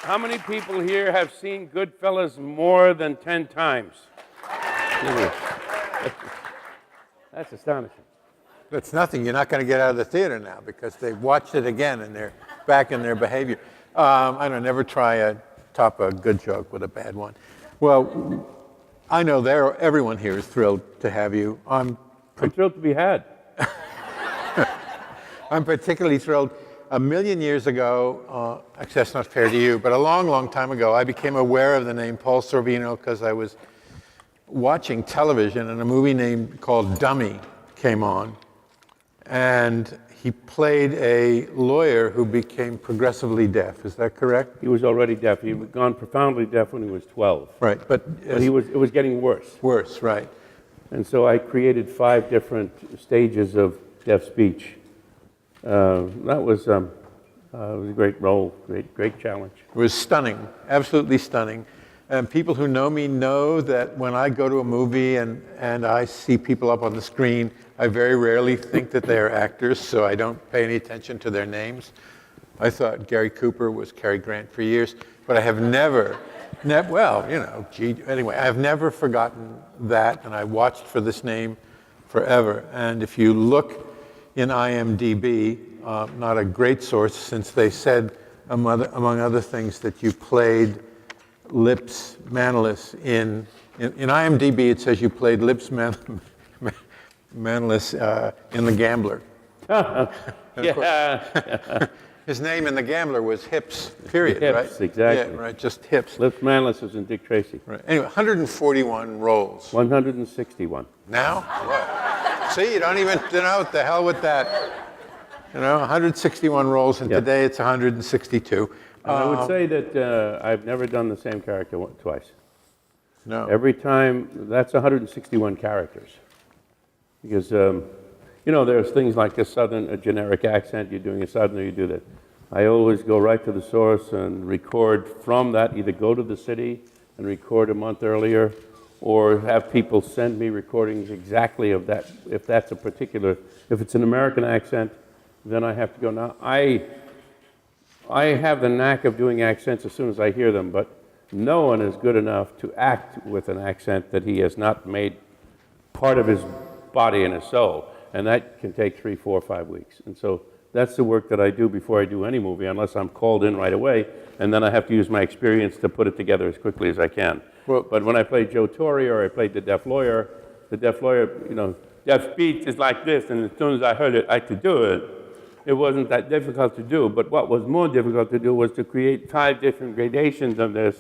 How many people here have seen Goodfellas more than 10 times? That's astonishing. That's nothing. You're not going to get out of the theater now because they've watched it again and they're back in their behavior. I don't never try to top a good joke with a bad one. Well, I know everyone here is thrilled to have you. I'm thrilled to be had. I'm particularly thrilled. A million years ago, actually that's not fair to you, but a long, long time ago, I became aware of the name Paul Sorvino because I was watching television and a movie called Dummy came on. And he played a lawyer who became progressively deaf. Is that correct? He was already deaf. He had gone profoundly deaf when he was 12. Right, but it was getting worse. Worse, right. And so I created 5 different stages of deaf speech. That was a great role, great challenge. It was stunning, absolutely stunning. And people who know me know that when I go to a movie and I see people up on the screen, I very rarely think that they are actors, so I don't pay any attention to their names. I thought Gary Cooper was Cary Grant for years, but I have never, anyway, I've never forgotten that, and I watched for this name forever. And if you look in IMDb, not a great source, since they said, among other things, that you played Lips Manlius in IMDb. It says you played Lips Manlius in The Gambler. Yeah. His name in The Gambler was Hips, period, Hips, right? exactly. Yeah, right, just Hips. Lips Manlius was in Dick Tracy. Right. Anyway, 141 roles. 161. Now? What? See, you don't even, what the hell with that. 161 roles, and today it's 162. And I would say that I've never done the same character twice. No. Every time, that's 161 characters. Because, there's things like a generic accent, you're doing a Southerner, you do that. I always go right to the source and record from that, either go to the city and record a month earlier, or have people send me recordings exactly of that, if it's an American accent, then I have to go. Now, I have the knack of doing accents as soon as I hear them, but no one is good enough to act with an accent that he has not made part of his body and his soul. And that can take 3, 4, 5 weeks. And so that's the work that I do before I do any movie, unless I'm called in right away, and then I have to use my experience to put it together as quickly as I can. Well, but when I played Joe Torre or I played the deaf lawyer, deaf speech is like this, and as soon as I heard it, I had to do it. It wasn't that difficult to do, but what was more difficult to do was to create 5 different gradations of this,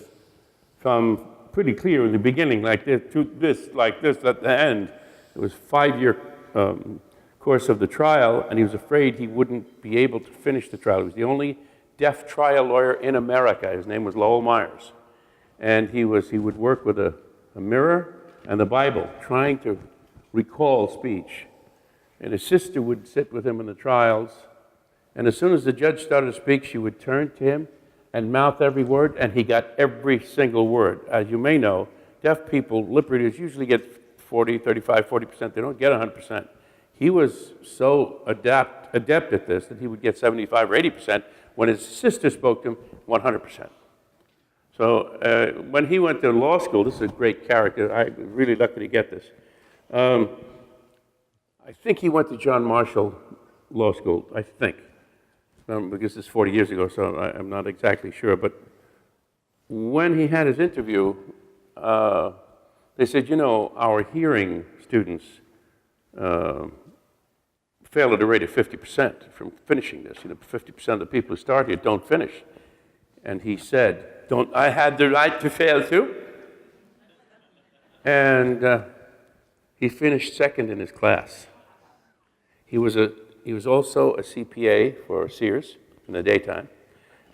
from pretty clear in the beginning, like this, to this, like this at the end. It was a 5-year course of the trial, and he was afraid he wouldn't be able to finish the trial. He was the only deaf trial lawyer in America. His name was Lowell Myers. And he would work with a mirror and the Bible, trying to recall speech. And his sister would sit with him in the trials, and as soon as the judge started to speak, she would turn to him and mouth every word, and he got every single word. As you may know, deaf people, lip readers, usually get 40, 35, 40%. They don't get 100%. He was so adept at this that he would get 75 or 80%. When his sister spoke to him, 100%. So when he went to law school, this is a great character. I was really lucky to get this. I think he went to John Marshall Law School, I think. Because it's 40 years ago, so I'm not exactly sure. But when he had his interview, they said, our hearing students fail at a rate of 50% from finishing this. 50% of the people who start here don't finish. And he said, don't I have the right to fail too? And he finished second in his class. He was also a CPA for Sears in the daytime.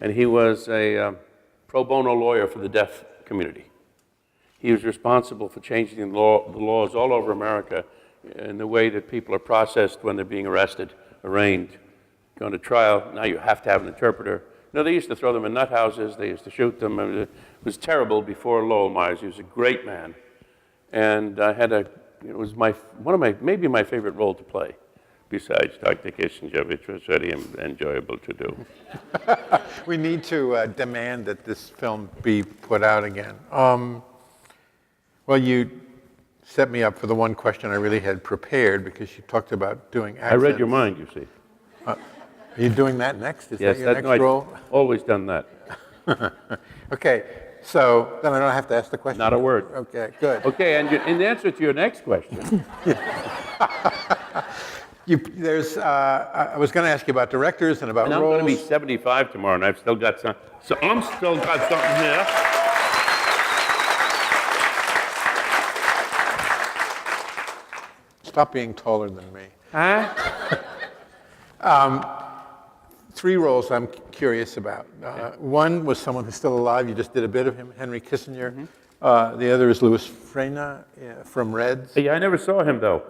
and he was a pro bono lawyer for the deaf community. He was responsible for changing the laws all over America in the way that people are processed when they're being arrested, arraigned, going to trial. Now you have to have an interpreter. No, they used to throw them in nut houses. They used to shoot them. I mean, it was terrible before Lowell Myers. He was a great man, and I had it was maybe my favorite role to play, besides Dr. Kissinger, which was very enjoyable to do. We need to demand that this film be put out again. Well, you set me up for the one question I really had prepared because you talked about doing accents. I read your mind, you see. Are you doing that next? Is Yes, that your next I've role? always done that. Okay, so then I don't have to ask the question. Not a word. Okay, good. Okay, and in answer to your next question, I was going to ask you about directors and about and I'm roles. going to be 75 tomorrow, and I've still got some. So I'm still got something here. Stop being taller than me. Huh? 3 roles I'm curious about. One was someone who's still alive. You just did a bit of him, Henry Kissinger. Mm-hmm. The other is Louis Frena from Reds. Yeah, I never saw him though.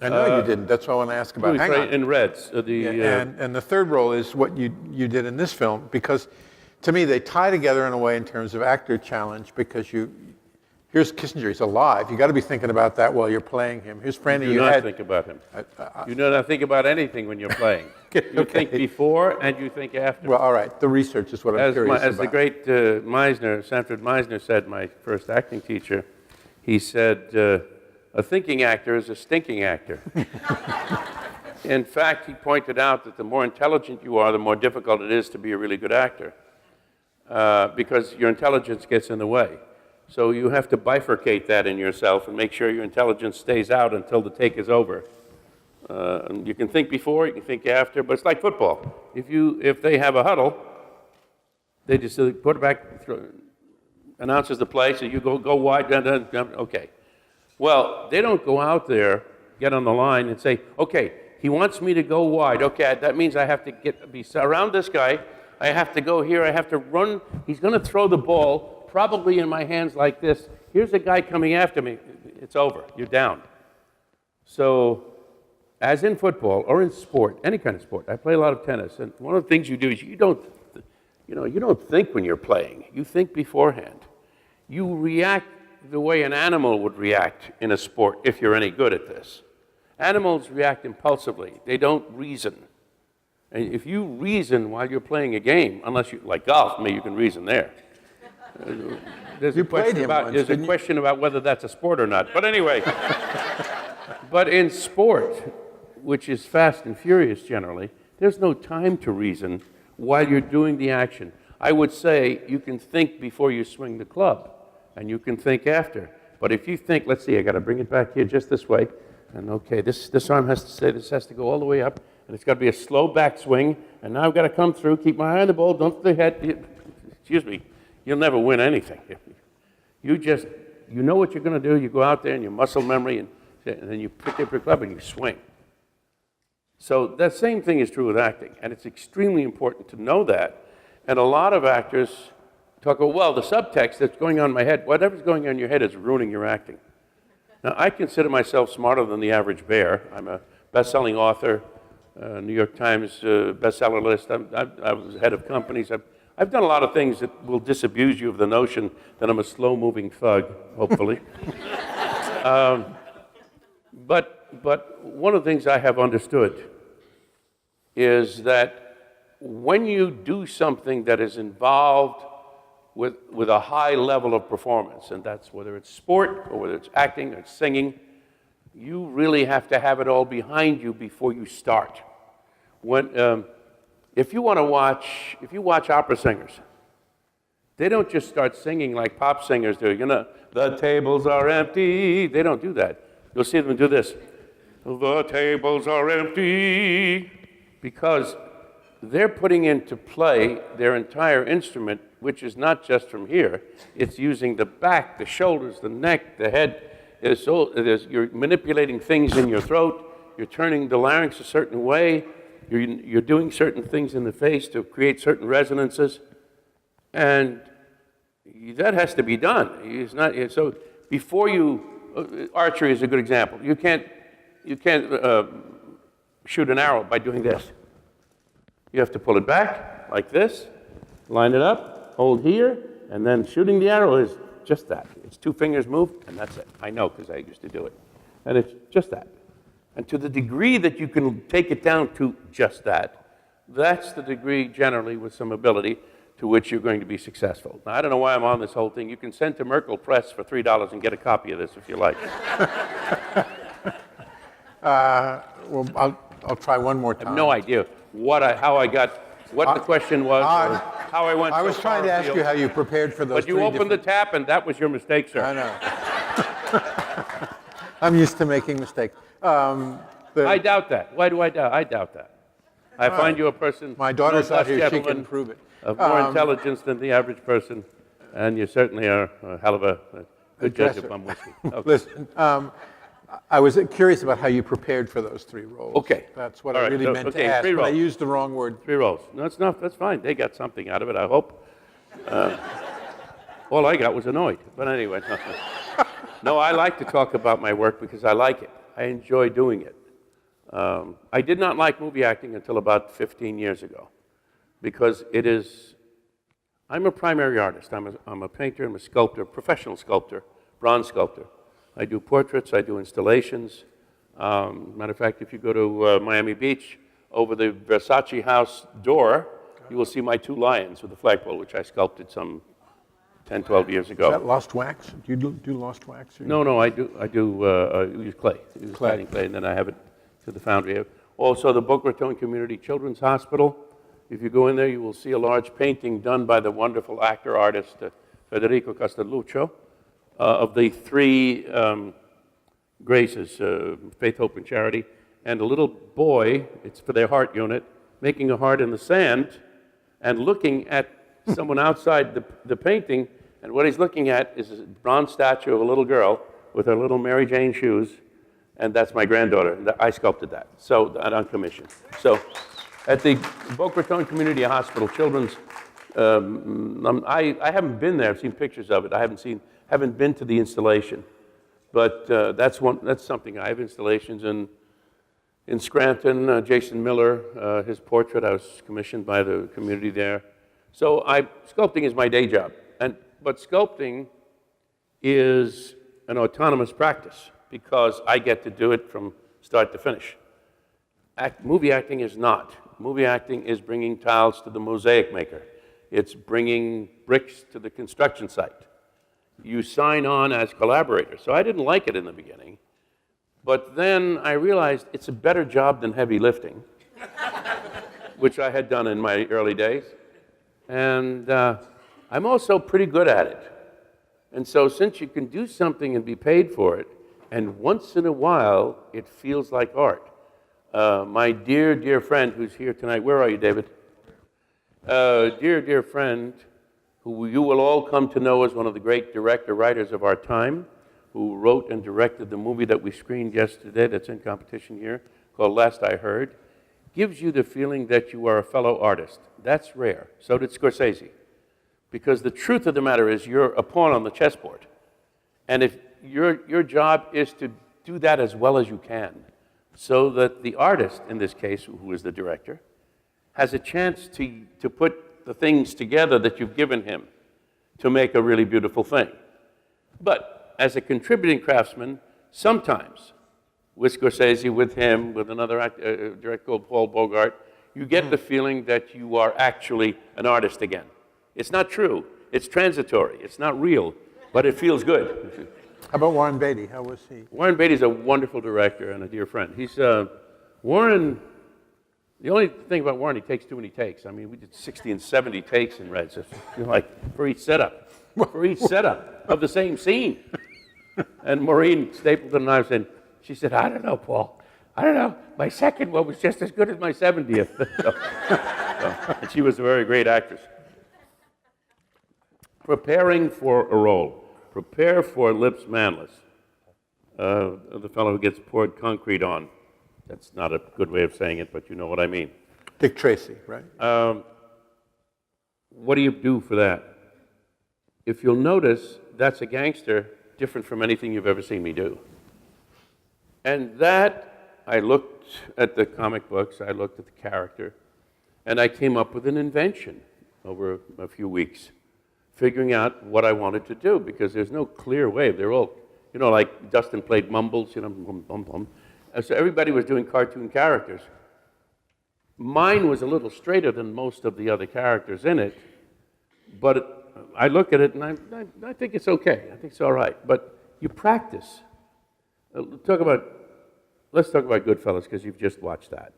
I know you didn't. That's what I want to ask about. Hang on. In Reds. And the third role is what you did in this film, because to me they tie together in a way in terms of actor challenge, because here's Kissinger, he's alive. You got to be thinking about that while you're playing him. Here's Franny. You do not think about him. You do not think about anything when you're playing. You think before and you think after. Well, all right. The research is what I'm curious about. As the great Sanford Meisner said, my first acting teacher, he said, a thinking actor is a stinking actor. In fact, he pointed out that the more intelligent you are, the more difficult it is to be a really good actor, because your intelligence gets in the way. So you have to bifurcate that in yourself and make sure your intelligence stays out until the take is over. And you can think before, you can think after, but it's like football. If they have a huddle, they just put it back, announces the play, so you go wide, okay. Well, they don't go out there, get on the line and say, okay, he wants me to go wide. Okay, that means I have to be around this guy. I have to go here. I have to run. He's going to throw the ball, probably in my hands like this. Here's a guy coming after me. It's over. You're down. So, as in football or in sport, any kind of sport, I play a lot of tennis, and one of the things you do is you don't think when you're playing. You think beforehand. You react the way an animal would react in a sport if you're any good at this. Animals react impulsively. They don't reason. And if you reason while you're playing a game, unless you like golf, maybe you can reason there. There's a question about whether that's a sport or not. But anyway, but in sport, which is fast and furious generally, there's no time to reason while you're doing the action. I would say you can think before you swing the club, and you can think after. But if you think, let's see, I got to bring it back here just this way, and okay, this arm has to stay, this has to go all the way up, and it's got to be a slow backswing, and now I've got to come through, keep my eye on the ball, don't the head, excuse me, you'll never win anything. You know what you're going to do, you go out there and you muscle memory, and then you pick up your club and you swing. So that same thing is true with acting, and it's extremely important to know that. And a lot of actors talk about, well, the subtext that's going on in my head, whatever's going on in your head is ruining your acting. Now, I consider myself smarter than the average bear. I'm a best-selling author, New York Times bestseller list. I was head of companies. I've done a lot of things that will disabuse you of the notion that I'm a slow-moving thug, hopefully. But one of the things I have understood is that when you do something that is involved with a high level of performance, and that's whether it's sport or whether it's acting or singing, you really have to have it all behind you before you start. If you watch opera singers, they don't just start singing like pop singers do. The tables are empty. They don't do that. You'll see them do this. The tables are empty, because they're putting into play their entire instrument, which is not just from here. It's using the back, the shoulders, the neck, the head. You're manipulating things in your throat. You're turning the larynx a certain way. You're doing certain things in the face to create certain resonances. And that has to be done. It's not, so before you, archery is a good example. You can't shoot an arrow by doing this. You have to pull it back like this, line it up, hold here, and then shooting the arrow is just that. It's 2 fingers moved, and that's it. I know because I used to do it. And it's just that. And to the degree that you can take it down to just that, that's the degree generally with some ability to which you're going to be successful. Now, I don't know why I'm on this whole thing. You can send to Merkel Press for $3 and get a copy of this if you like. Well, I'll try one more time. I have no idea what the question was, or how I went. I was trying to ask you how you prepared for those. But you opened the tap, and that was your mistake, sir. I know. I'm used to making mistakes. I doubt that. Why do I doubt? I doubt that. I find you a person. My daughter's no out here; she gentleman, can prove it. Of more intelligence than the average person, and you certainly are a hell of a good judge of bum whiskey. Okay. Listen, I was curious about how you prepared for those 3 roles. Okay. That's what All I right. really meant to Okay, ask, 3 but I roles. used the wrong word. 3 roles. No, it's not. That's fine. They got something out of it, I hope. All I got was annoyed. But anyway, no, I like to talk about my work because I like it. I enjoy doing it. I did not like movie acting until about 15 years ago because it is, I'm a primary artist. I'm a painter, I'm a sculptor, professional sculptor, bronze sculptor. I do portraits, I do installations. Matter of fact, if you go to Miami Beach, over the Versace house door, you will see my 2 lions with the flagpole, which I sculpted some 10, 12 years ago. Is that lost wax? Do you do lost wax? No, I use clay. I use clay, and then I have it to the foundry. Also, the Boca Raton Community Children's Hospital. If you go in there, you will see a large painting done by the wonderful actor-artist Federico Castelluccio of the 3 graces, faith, hope, and charity, and a little boy, it's for their heart unit, making a heart in the sand and looking at someone outside the painting, and what he's looking at is a bronze statue of a little girl with her little Mary Jane shoes, and that's my granddaughter. I sculpted that, so on commission. So at the Boca Raton Community Hospital Children's, I haven't been there. I've seen pictures of it. I haven't been to the installation, but that's something. I have installations in Scranton. Jason Miller, his portrait, I was commissioned by the community there. So sculpting is my day job, but sculpting is an autonomous practice because I get to do it from start to finish. Movie acting is not. Movie acting is bringing tiles to the mosaic maker. It's bringing bricks to the construction site. You sign on as collaborators. So I didn't like it in the beginning, but then I realized it's a better job than heavy lifting, which I had done in my early days. And I'm also pretty good at it. And so since you can do something and be paid for it, and once in a while, it feels like art. My dear, dear friend who's here tonight, where are you, David? Dear, dear friend, who you will all come to know as one of the great director-writers of our time, who wrote and directed the movie that we screened yesterday that's in competition here, called Last I Heard, gives you the feeling that you are a fellow artist. That's rare. So did Scorsese. Because the truth of the matter is you're a pawn on the chessboard. And if your job is to do that as well as you can, so that the artist, in this case, who is the director, has a chance to put the things together that you've given him to make a really beautiful thing. But as a contributing craftsman, sometimes, with Scorsese, with him, with another director called Paul Bogart, you get the feeling that you are actually an artist again. It's not true. It's transitory. It's not real, but it feels good. How about Warren Beatty? How was he? Warren Beatty's a wonderful director and a dear friend. He's Warren. The only thing about Warren, he takes too many takes. I mean, we did 60 and 70 takes in Reds, like for each setup of the same scene. And Maureen Stapleton and I said, she said, I don't know, Paul. I don't know. My second one was just as good as my 70th. And she was a very great actress. Preparing for a role. Prepare for lips manless. The fellow who gets poured concrete on. That's not a good way of saying it, but you know what I mean. Dick Tracy, right? what do you do for that? If you'll notice, that's a gangster different from anything you've ever seen me do. And that, I looked at the comic books, I looked at the character, and I came up with an invention over a few weeks, figuring out what I wanted to do, because there's no clear way. They're all, like Dustin played Mumbles, bum, bum, bum. And so everybody was doing cartoon characters. Mine was a little straighter than most of the other characters in it, but I look at it and I think it's okay. I think it's all right. But you practice. Let's talk about Goodfellas, because you've just watched that.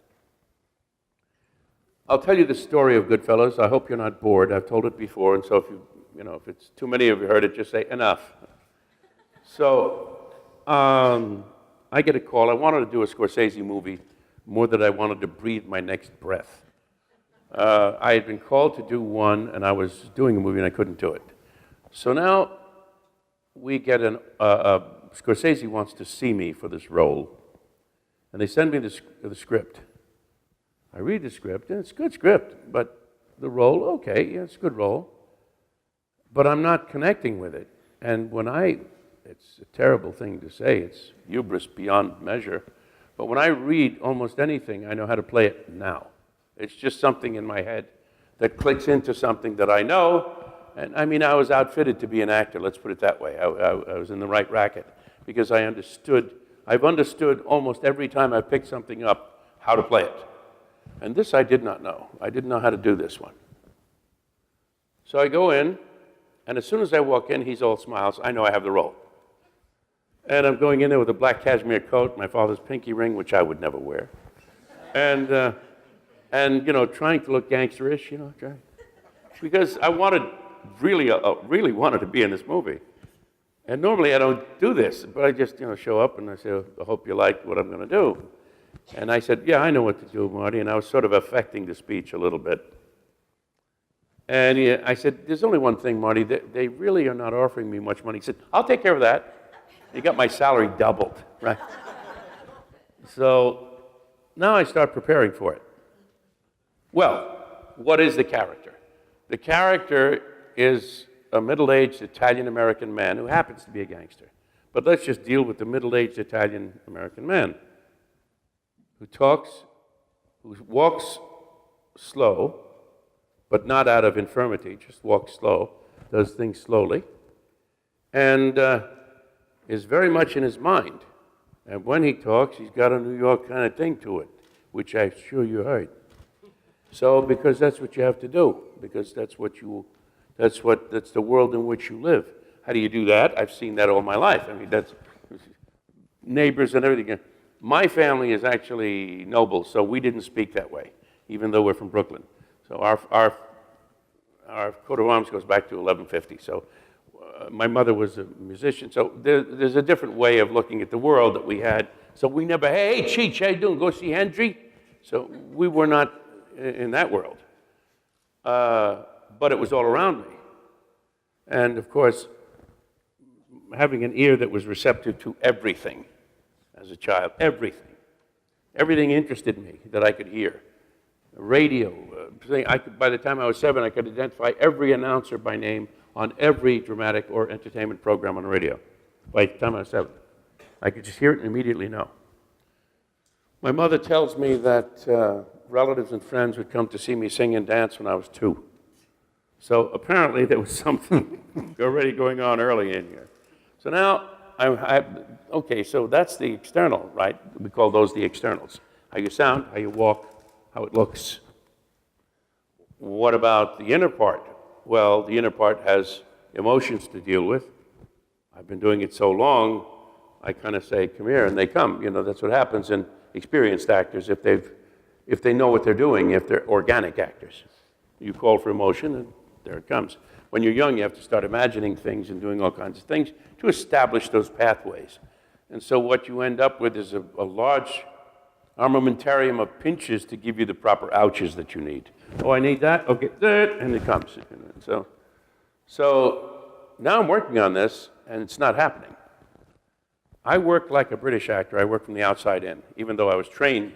I'll tell you the story of Goodfellas. I hope you're not bored. I've told it before, and so if it's too many of you heard it, just say enough. So I get a call. I wanted to do a Scorsese movie more than I wanted to breathe my next breath. I had been called to do one, and I was doing a movie, and I couldn't do it. So now we get Scorsese wants to see me for this role, and they send me the script. I read the script, and it's a good script, but the role, okay, yeah, it's a good role, but I'm not connecting with it. And it's a terrible thing to say, it's hubris beyond measure, but when I read almost anything, I know how to play it now. It's just something in my head that clicks into something that I know. And I was outfitted to be an actor, let's put it that way. I was in the right racket because I've understood almost every time I picked something up how to play it. And this I did not know. I didn't know how to do this one. So I go in, and as soon as I walk in, he's all smiles. I know I have the role. And I'm going in there with a black cashmere coat, my father's pinky ring, which I would never wear. And trying to look gangsterish, because I really wanted to be in this movie. And normally I don't do this, but I just, show up and I say, I hope you like what I'm going to do. And I said, yeah, I know what to do, Marty, and I was sort of affecting the speech a little bit. And I said, there's only one thing, Marty, they really are not offering me much money. He said, I'll take care of that. He got my salary doubled, right? So now I start preparing for it. Well, what is the character? The character is a middle-aged Italian-American man who happens to be a gangster. But let's just deal with the middle-aged Italian-American man who walks slow, but not out of infirmity, just walks slow, does things slowly, and is very much in his mind. And when he talks, he's got a New York kind of thing to it, which I'm sure you heard. So, because that's what you have to do, because that's the world in which you live. How do you do that? I've seen that all my life. That's neighbors and everything. My family is actually noble, so we didn't speak that way, even though we're from Brooklyn. So our coat of arms goes back to 1150. So my mother was a musician. So there's a different way of looking at the world that we had. So we never, hey, Cheech, how you doing? Go see Hendry? So we were not in that world. But it was all around me. And of course, having an ear that was receptive to everything as a child, everything interested me that I could hear. Radio, by the time I was 7, I could identify every announcer by name on every dramatic or entertainment program on the radio. By the time I was 7, I could just hear it and immediately know. My mother tells me that relatives and friends would come to see me sing and dance when I was 2. So apparently there was something already going on early in here. So now, okay, so that's the external, right? We call those the externals. How you sound, how you walk, how it looks. What about the inner part? Well, the inner part has emotions to deal with. I've been doing it so long, I kind of say, come here, and they come. That's what happens in experienced actors if they know what they're doing, if they're organic actors. You call for emotion, and there it comes. When you're young, you have to start imagining things and doing all kinds of things to establish those pathways. And so what you end up with is a large armamentarium of pinches to give you the proper ouches that you need. Oh, I need that? Okay, and it comes. So now I'm working on this, and it's not happening. I work like a British actor. I work from the outside in, even though I was trained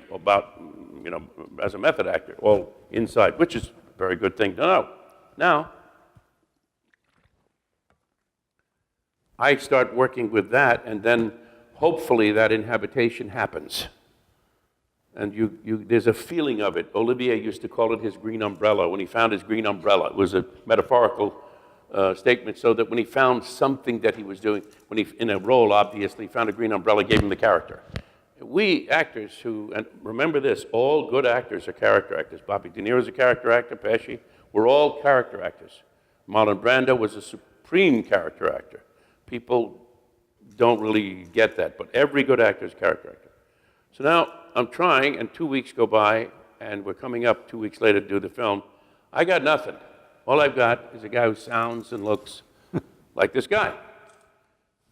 as a method actor, all inside, which is a very good thing to know. Now, I start working with that, and then hopefully that inhabitation happens. And there's a feeling of it. Olivier used to call it his green umbrella. When he found his green umbrella, it was a metaphorical statement, so that when he found something that he was doing, when he, in a role, obviously, found a green umbrella, gave him the character. We actors who, and remember this, all good actors are character actors. Bobby De Niro's a character actor, Pesci, we're all character actors. Marlon Brando was a supreme character actor. People don't really get that, but every good actor is a character actor. So now I'm trying, and 2 weeks go by, and we're coming up 2 weeks later to do the film. I got nothing. All I've got is a guy who sounds and looks like this guy.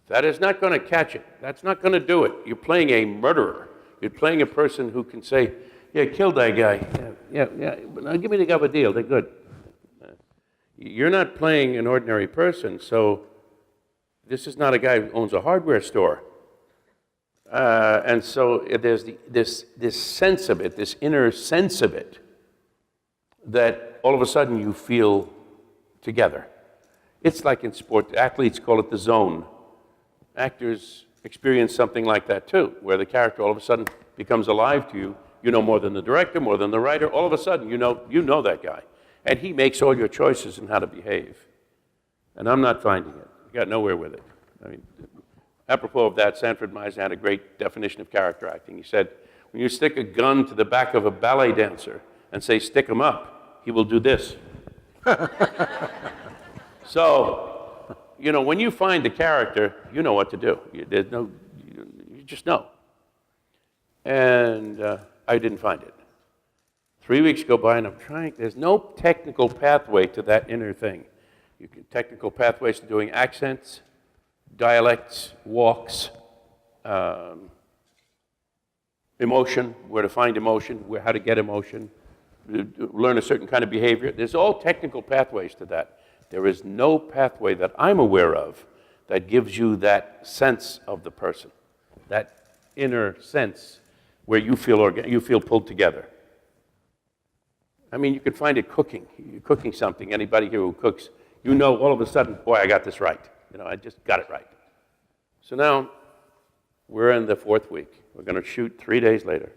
That is not going to catch it. That's not going to do it. You're playing a murderer. You're playing a person who can say, yeah, kill that guy. Yeah, but now give me the gabardine. They're good. You're not playing an ordinary person, so this is not a guy who owns a hardware store. And so there's this sense of it, this inner sense of it, that all of a sudden you feel together. It's like in sport. Athletes call it the zone. Actors experience something like that too, where the character all of a sudden becomes alive to you. You know more than the director, more than the writer. All of a sudden, you know that guy. And he makes all your choices in how to behave. And I'm not finding it. I got nowhere with it. I mean, apropos of that, Sanford Meisner had a great definition of character acting. He said, when you stick a gun to the back of a ballet dancer and say, stick him up, he will do this. So, when you find the character, you know what to do. You just know. And I didn't find it. 3 weeks go by, and I'm trying. There's no technical pathway to that inner thing. Technical pathways to doing accents, dialects, walks, emotion, where to find emotion, how to get emotion, learn a certain kind of behavior. There's all technical pathways to that. There is no pathway that I'm aware of that gives you that sense of the person, that inner sense where you feel pulled together. I mean, you could find it cooking. You're cooking something. Anybody here who cooks, all of a sudden, boy, I got this right. I just got it right. So now we're in the 4th week. We're going to shoot 3 days later.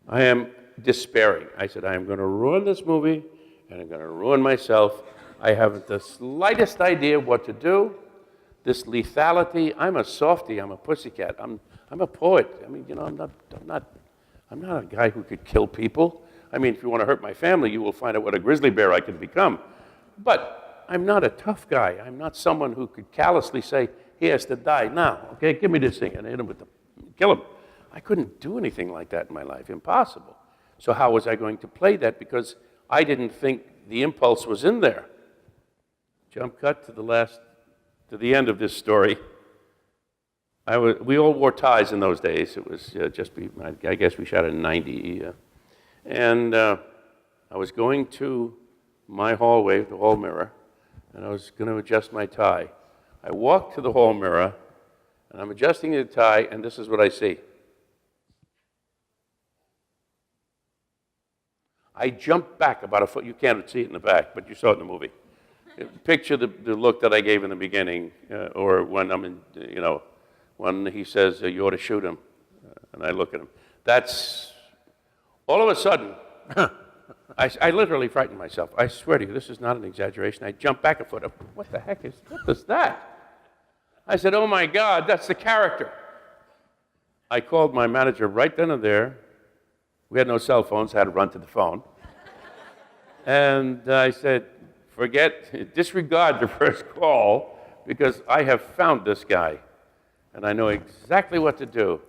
I am despairing. I said, I am going to ruin this movie, and I'm going to ruin myself. I haven't the slightest idea what to do. This lethality, I'm a softie, I'm a pussycat. I'm a poet. I mean, I'm not a guy who could kill people. I mean, if you want to hurt my family, you will find out what a grizzly bear I can become. But I'm not a tough guy. I'm not someone who could callously say, he has to die now, okay? Give me this thing, and hit him kill him. I couldn't do anything like that in my life, impossible. So how was I going to play that? Because I didn't think the impulse was in there. Jump cut to the end of this story. We all wore ties in those days. It was I guess we shot in 90. And I was going to my hallway, the hall mirror, and I was going to adjust my tie. I walk to the hall mirror, and I'm adjusting the tie, and this is what I see. I jump back about a foot. You can't see it in the back, but you saw it in the movie. Picture the look that I gave in the beginning, or when I'm in, when he says, you ought to shoot him, and I look at him. That's, all of a sudden, I literally frightened myself. I swear to you, this is not an exaggeration. I jumped back a foot. What the heck is that? I said, oh my God, that's the character. I called my manager right then and there. We had no cell phones, I had to run to the phone. And I said, disregard the first call, because I have found this guy, and I know exactly what to do.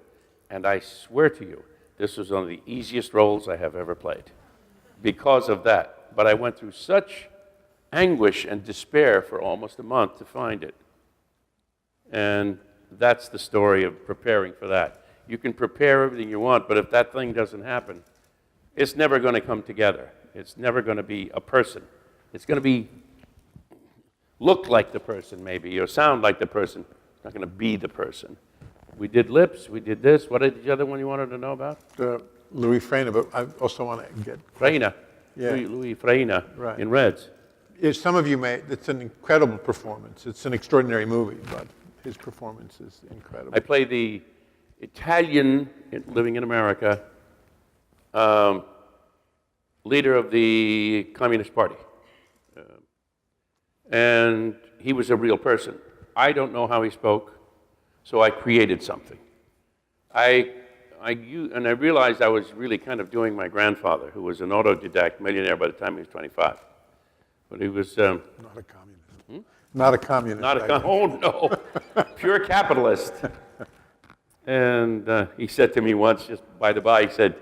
And I swear to you, this was one of the easiest roles I have ever played because of that. But I went through such anguish and despair for almost a month to find it. And that's the story of preparing for that. You can prepare everything you want, but if that thing doesn't happen, it's never going to come together. It's never going to be a person. It's going to look like the person maybe, or sound like the person. It's not going to be the person. We did lips, we did this. What is the other one you wanted to know about? Louis Freyna, but I also want to get... Freyna. Yeah. Louis Freyna, right. in Reds. some of you may, it's an incredible performance. It's an extraordinary movie, but his performance is incredible. I play the Italian living in America, leader of the Communist Party. And he was a real person. I don't know how he spoke, so I created something. And I realized I was really kind of doing my grandfather, who was an autodidact millionaire by the time he was 25. But he was... not a communist. Not a communist. Oh, no. Pure capitalist. And he said to me once, just by the by, he said,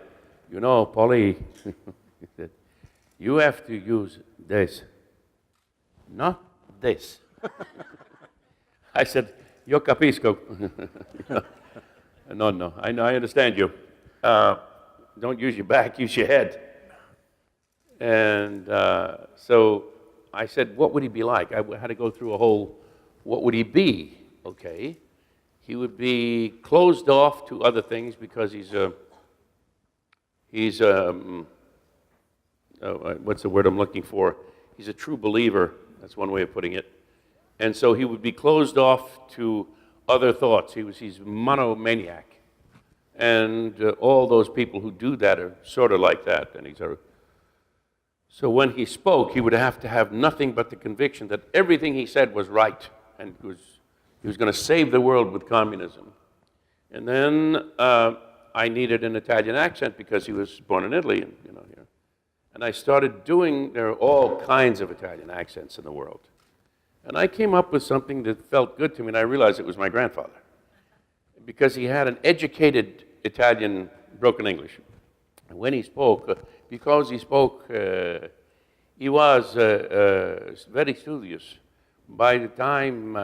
you know, Polly, he said, you have to use this, not this. I said, yo capisco. No, I understand you. Don't use your back, use your head. And so I said, what would he be like? I had to go through a whole, what would he be? Okay. He would be closed off to other things because what's the word I'm looking for? He's a true believer. That's one way of putting it. And so he would be closed off to other thoughts. He's monomaniac. And all those people who do that are sort of like that. And so when he spoke, he would have to have nothing but the conviction that everything he said was right. And he was going to save the world with communism. And then I needed an Italian accent because he was born in Italy, and here. And I started there are all kinds of Italian accents in the world. And I came up with something that felt good to me, and I realized it was my grandfather. Because he had an educated Italian broken English. And when he spoke, because he spoke, he was very studious. By the time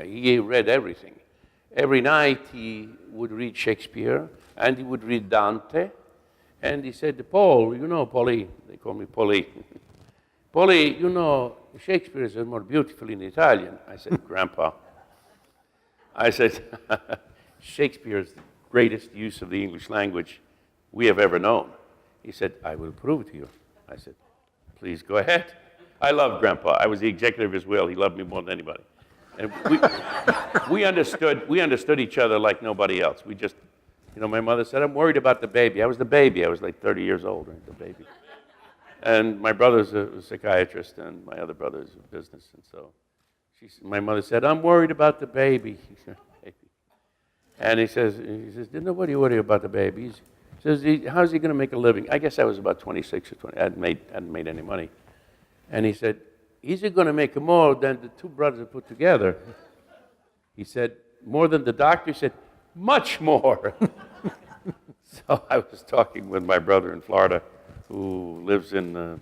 he read everything, every night he would read Shakespeare, and he would read Dante, and he said, Paul, you know, Polly, they call me Polly, Polly, you know, Shakespeare is more beautiful in Italian. I said, Grandpa, I said, Shakespeare is the greatest use of the English language we have ever known. He said, I will prove it to you. I said, please go ahead. I loved Grandpa. I was the executive of his will. He loved me more than anybody. And we understood each other like nobody else. We just, my mother said, I'm worried about the baby. I was the baby. I was like 30 years old, right, the baby. And my brother's a psychiatrist, and my other brother's a business. And so my mother said, I'm worried about the baby. And he says, nobody worry about the baby. He says, how's he going to make a living? I guess I was about 26 or 20. I hadn't made any money. And he said, is he going to make more than the two brothers put together? He said, more than the doctor? He said, much more. So I was talking with my brother in Florida, who lives in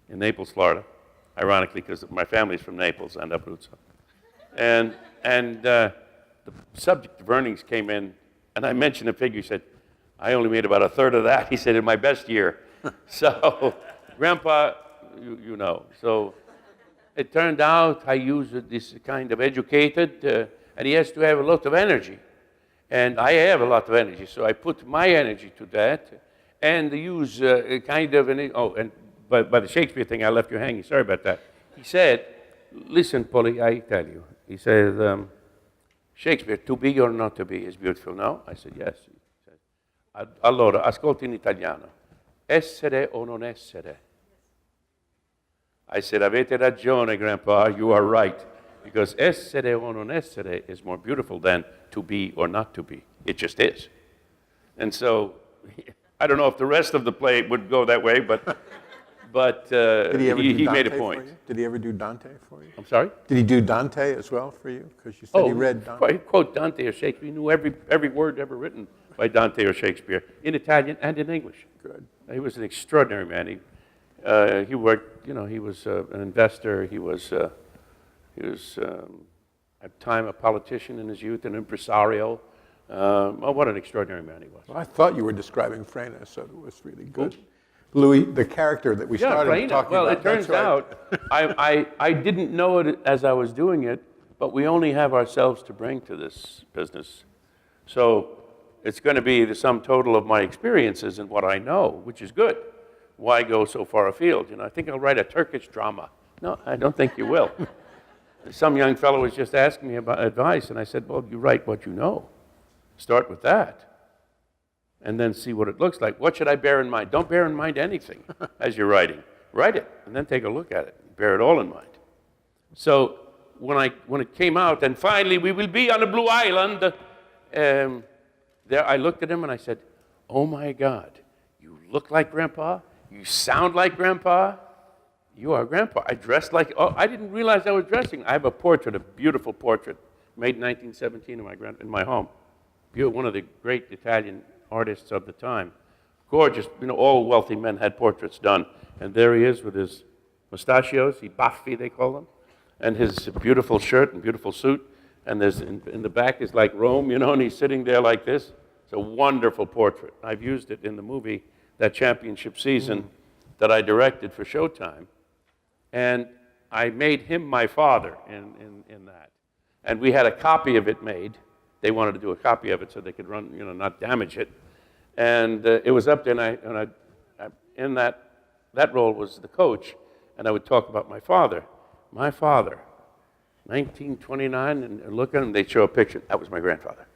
Naples, Florida, ironically, because my family's from Naples and Abruzzo. And the subject of earnings came in, and I mentioned a figure. He said, I only made about a third of that. He said, in my best year. So, Grandpa, you know. So it turned out I used this kind of educated, and he has to have a lot of energy. And I have a lot of energy, so I put my energy to that and use kind of by the Shakespeare thing, I left you hanging. Sorry about that. He said, listen, Polly, I tell you. He said, Shakespeare, to be or not to be is beautiful, no? I said, yes. He said, allora, ascolti in italiano. Essere o non essere? I said, avete ragione, Grandpa, you are right. Because essere o non essere is more beautiful than to be or not to be. It just is. And so, I don't know if the rest of the play would go that way, but he made a point. Did he ever do Dante for you? I'm sorry? Did he do Dante as well for you? Because you said he read Dante. He quote Dante or Shakespeare. He knew every word ever written by Dante or Shakespeare, in Italian and in English. Good. He was an extraordinary man. He worked, he was an investor. He was at the time a politician in his youth, an impresario. What an extraordinary man he was. Well, I thought you were describing Freyna, so it was really good. Ooh. Louis, the character that we started talking about. Well, it turns out, I didn't know it as I was doing it, but we only have ourselves to bring to this business. So it's going to be the sum total of my experiences and what I know, which is good. Why go so far afield? I think I'll write a Turkish drama No, I don't think you will. Some young fellow was just asking me about advice, and I said, well, you write what you know. Start with that, and then see what it looks like. What should I bear in mind? Don't bear in mind anything as you're writing. Write it, and then take a look at it. Bear it all in mind. So when it came out, and finally we will be on a blue island, there I looked at him and I said, oh my God, you look like Grandpa, you sound like Grandpa, you are Grandpa. I dressed like, oh, I didn't realize I was dressing. I have a portrait, a beautiful portrait, made in 1917 in my home. One of the great Italian artists of the time. Gorgeous, all wealthy men had portraits done. And there he is with his mustachios, i baffi they call them, and his beautiful shirt and beautiful suit. And there's in the back is like Rome, and he's sitting there like this. It's a wonderful portrait. I've used it in the movie, that championship season that I directed for Showtime. And I made him my father in that. And we had a copy of it made. They wanted to do a copy of it so they could run, not damage it. And it was up there, and I in that role was the coach, and I would talk about my father. My father, 1929, and look at him, they'd show a picture. That was my grandfather.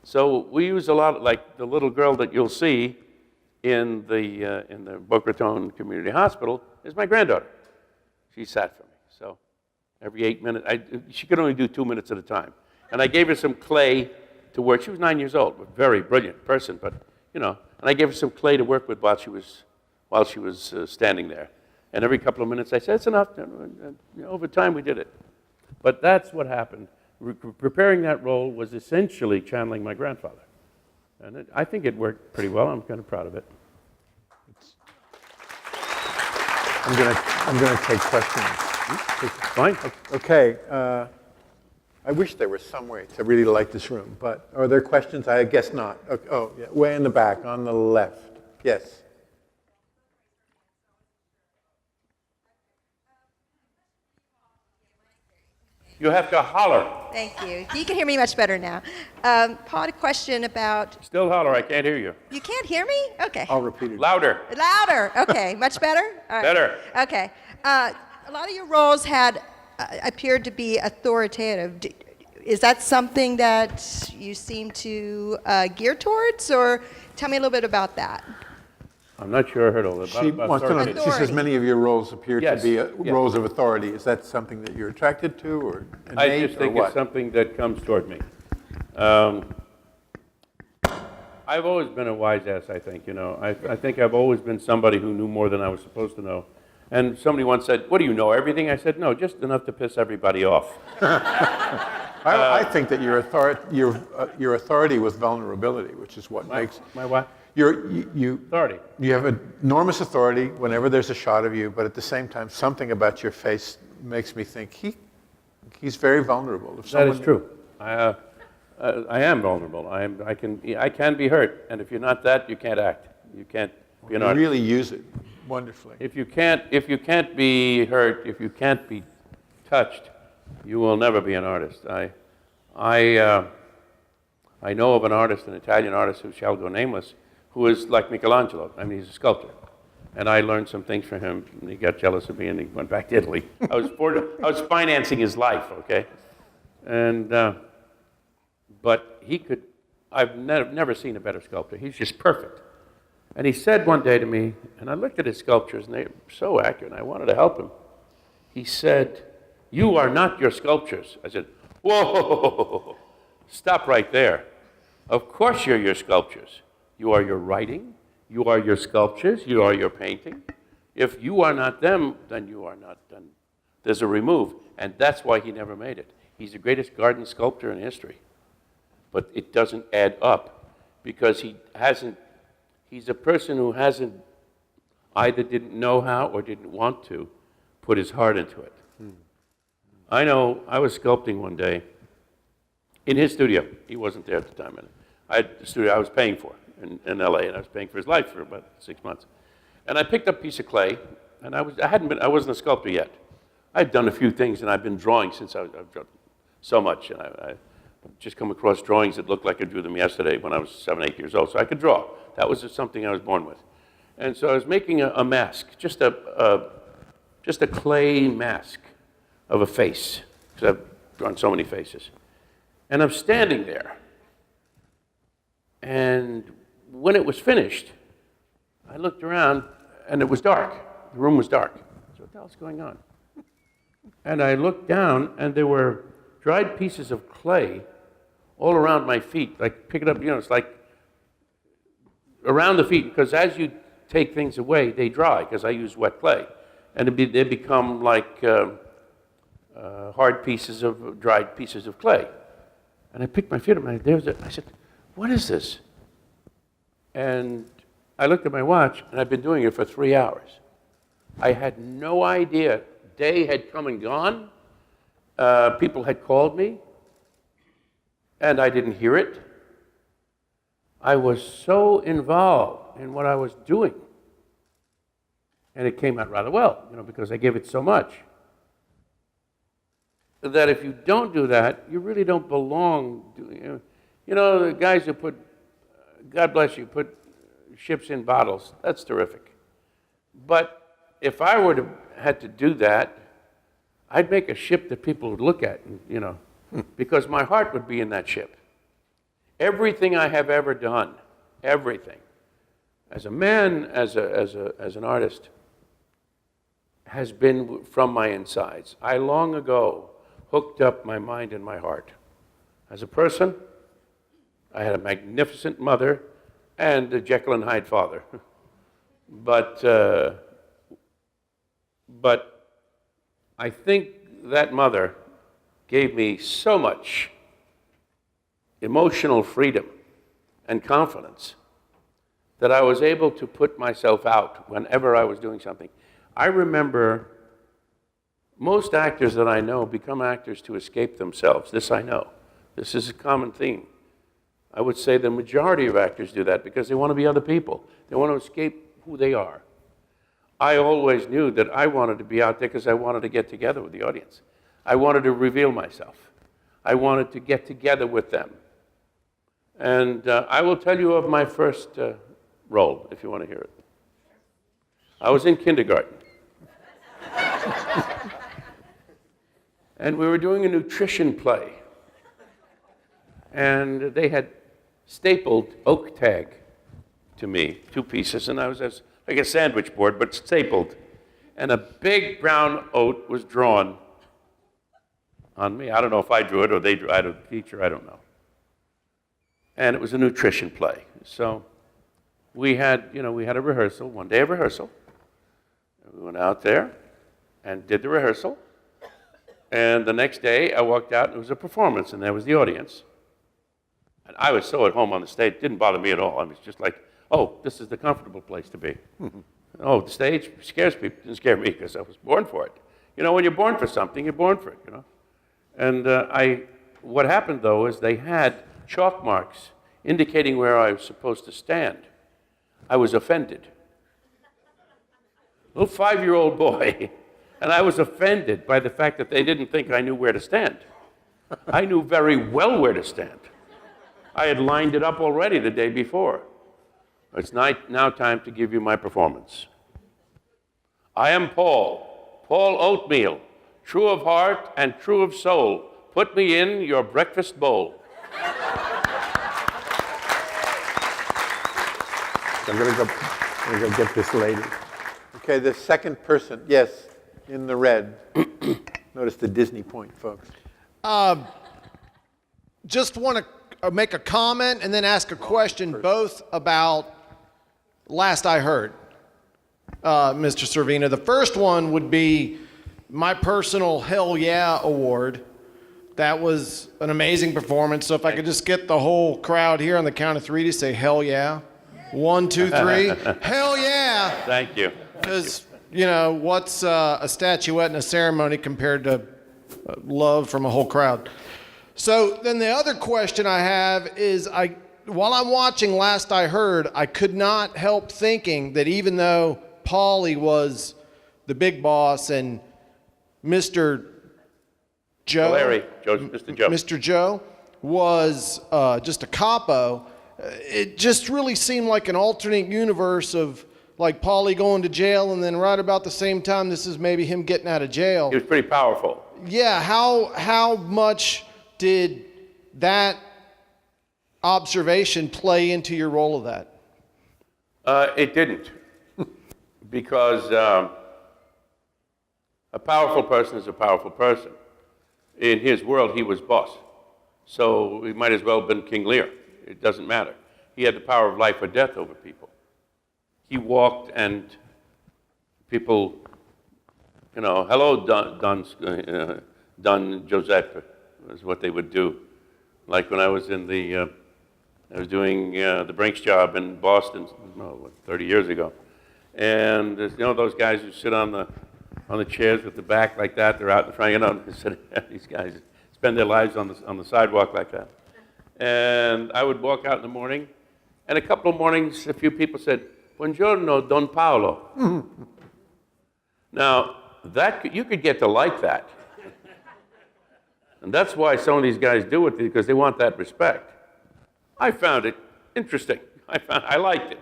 So we use a lot, like the little girl that you'll see in the Boca Raton Community Hospital is my granddaughter. She sat for me. So every 8 minutes, she could only do 2 minutes at a time. And I gave her some clay to work. She was 9 years old, a very brilliant person, but, and I gave her some clay to work with while she was standing there. And every couple of minutes I said, it's enough. And over time we did it. But that's what happened. Preparing that role was essentially channeling my grandfather. And I think it worked pretty well. I'm kind of proud of it. I'm gonna take questions. Fine. Okay. I wish there was some way to really light this room, but are there questions? I guess not. Oh, yeah, way in the back, on the left. Yes. You have to holler. Thank you. You can hear me much better now. Paul, a question about... Still holler. I can't hear you. You can't hear me? Okay. I'll repeat it. Louder. Louder. Okay. Much better? All right. Better. Okay. A lot of your roles appeared to be authoritative. Is that something that you seem to gear towards, or tell me a little bit about that? I'm not sure I heard all that. She wants to know, she says many of your roles appear to be roles of authority. Is that something that you're attracted to, or innate, I just think or what? it's something that comes toward me. I've always been a wise ass, I think, I think I've always been somebody who knew more than I was supposed to know. And somebody once said, what do you know, everything? I said, no, just enough to piss everybody off. I think that your authority was vulnerability, which is what makes... My what? Authority. You have enormous authority whenever there's a shot of you, but at the same time, something about your face makes me think he's very vulnerable. That is true. I am vulnerable. I can be hurt, and if you're not that, you can't act. You can't be an artist. You really use it wonderfully. If you can't be hurt, if you can't be touched, you will never be an artist. I know of an artist, an Italian artist who shall go nameless, who is like Michelangelo. I mean, he's a sculptor. And I learned some things from him, and he got jealous of me, and he went back to Italy. I was financing his life, okay? And, but I've never seen a better sculptor. He's just perfect. And he said one day to me, and I looked at his sculptures, and they were so accurate, and I wanted to help him. He said, you are not your sculptures. I said, whoa, stop right there. Of course you're your sculptures. You are your writing, you are your sculptures, you are your painting. If you are not them, then you are not done. There's a remove, and that's why he never made it. He's the greatest garden sculptor in history. But it doesn't add up, because he's a person who either didn't know how or didn't want to put his heart into it. I know, I was sculpting one day in his studio. He wasn't there at the time. And I had the studio I was paying for in LA, and I was paying for his life for about 6 months. And I picked up a piece of clay, and I wasn't a sculptor yet. I'd done a few things, and I've been drawing since I've drawn so much. And I've just come across drawings that looked like I drew them yesterday when I was 7, 8 years old. So I could draw. That was just something I was born with. And so I was making a mask, just a just a clay mask of a face, because I've drawn so many faces. And I'm standing there. And when it was finished, I looked around, and it was dark. The room was dark. So what the hell's going on? And I looked down, and there were dried pieces of clay all around my feet. Like, pick it up, it's like around the feet, because as you take things away, they dry, because I use wet clay. And they become like hard pieces of, dried pieces of clay. And I picked my feet up, and I said, what is this? And I looked at my watch, and I've been doing it for 3 hours. I had no idea. Day had come and gone. People had called me, and I didn't hear it. I was so involved in what I was doing. And it came out rather well, because I gave it so much. That if you don't do that, you really don't belong. The guys who put, God bless you, put ships in bottles, that's terrific. But if I had to do that, I'd make a ship that people would look at, because my heart would be in that ship. Everything I have ever done, everything, as a man, as an artist, has been from my insides. I long ago hooked up my mind and my heart. As a person, I had a magnificent mother and a Jekyll and Hyde father. But I think that mother gave me so much emotional freedom and confidence that I was able to put myself out whenever I was doing something. I remember most actors that I know become actors to escape themselves. This I know. This is a common theme. I would say the majority of actors do that because they want to be other people. They want to escape who they are. I always knew that I wanted to be out there because I wanted to get together with the audience. I wanted to reveal myself. I wanted to get together with them. And I will tell you of my first role, if you want to hear it. I was in kindergarten. And we were doing a nutrition play. And they had stapled oak tag to me, 2 pieces, and I was like a sandwich board, but stapled. And a big brown oat was drawn on me. I don't know if I drew it or they drew it. I don't teacher, I don't know. And it was a nutrition play. So we had a rehearsal, one day of rehearsal. We went out there and did the rehearsal. And the next day I walked out and it was a performance and there was the audience. And I was so at home on the stage, it didn't bother me at all. I was just like, oh, this is the comfortable place to be. Oh, the stage scares people. It didn't scare me because I was born for it. When you're born for something, you're born for it, And what happened, though, is they had chalk marks indicating where I was supposed to stand. I was offended. A little 5-year-old boy, and I was offended by the fact that they didn't think I knew where to stand. I knew very well where to stand. I had lined it up already the day before. It's now time to give you my performance. I am Paul Oatmeal, true of heart and true of soul. Put me in your breakfast bowl. I'm going to go get this lady. Okay, the second person, yes, in the red. Notice the Disney point, folks. Just want to make a comment and then ask a question, both about Last I Heard, Mr. Sorvino. The first one would be my personal Hell Yeah Award. That was an amazing performance. So if I could just get the whole crowd here on the count of 3 to say Hell Yeah. 1, 2, 3. Hell yeah. Thank you. Because, what's a statuette in a ceremony compared to love from a whole crowd? So then the other question I have is, while I'm watching Last I Heard, I could not help thinking that even though Paulie was the big boss and Mr. Joe, Mr. Joe was just a capo, it just really seemed like an alternate universe of like Paulie going to jail, and then right about the same time, this is maybe him getting out of jail. He was pretty powerful. Yeah, how much did that observation play into your role of that? It didn't, because a powerful person is a powerful person. In his world, he was boss. So he might as well have been King Lear. It doesn't matter. He had the power of life or death over people. He walked and people, hello, Don Giuseppe, is what they would do. Like when I was in I was doing the Brinks job in Boston, 30 years ago. And those guys who sit on the chairs with the back like that, they're out in front, these guys spend their lives on the sidewalk like that. And I would walk out in the morning, and a couple of mornings, a few people said, "Buongiorno, Don Paolo." Now, you could get to like that. And that's why some of these guys do it, because they want that respect. I found it interesting. I liked it.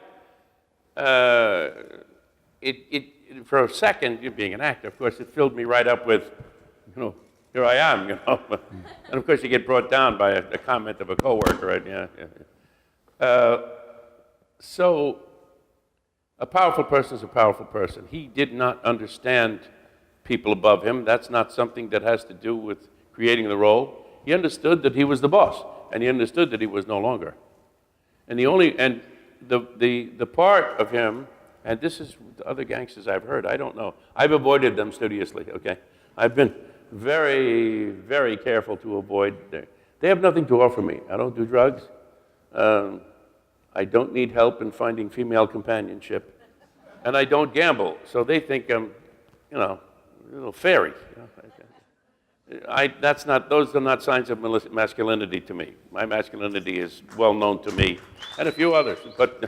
For a second, being an actor, of course, it filled me right up with, here I am, And of course, you get brought down by a comment of a coworker, right? Yeah. So, a powerful person is a powerful person. He did not understand people above him. That's not something that has to do with creating the role. He understood that he was the boss, and he understood that he was no longer. And the part of him, and this is the other gangsters I've heard, I don't know. I've avoided them studiously, okay? I've been very, very careful to avoid. They have nothing to offer me. I don't do drugs. I don't need help in finding female companionship. And I don't gamble. So they think I'm, a little fairy. Those are not signs of masculinity to me. My masculinity is well known to me and a few others. But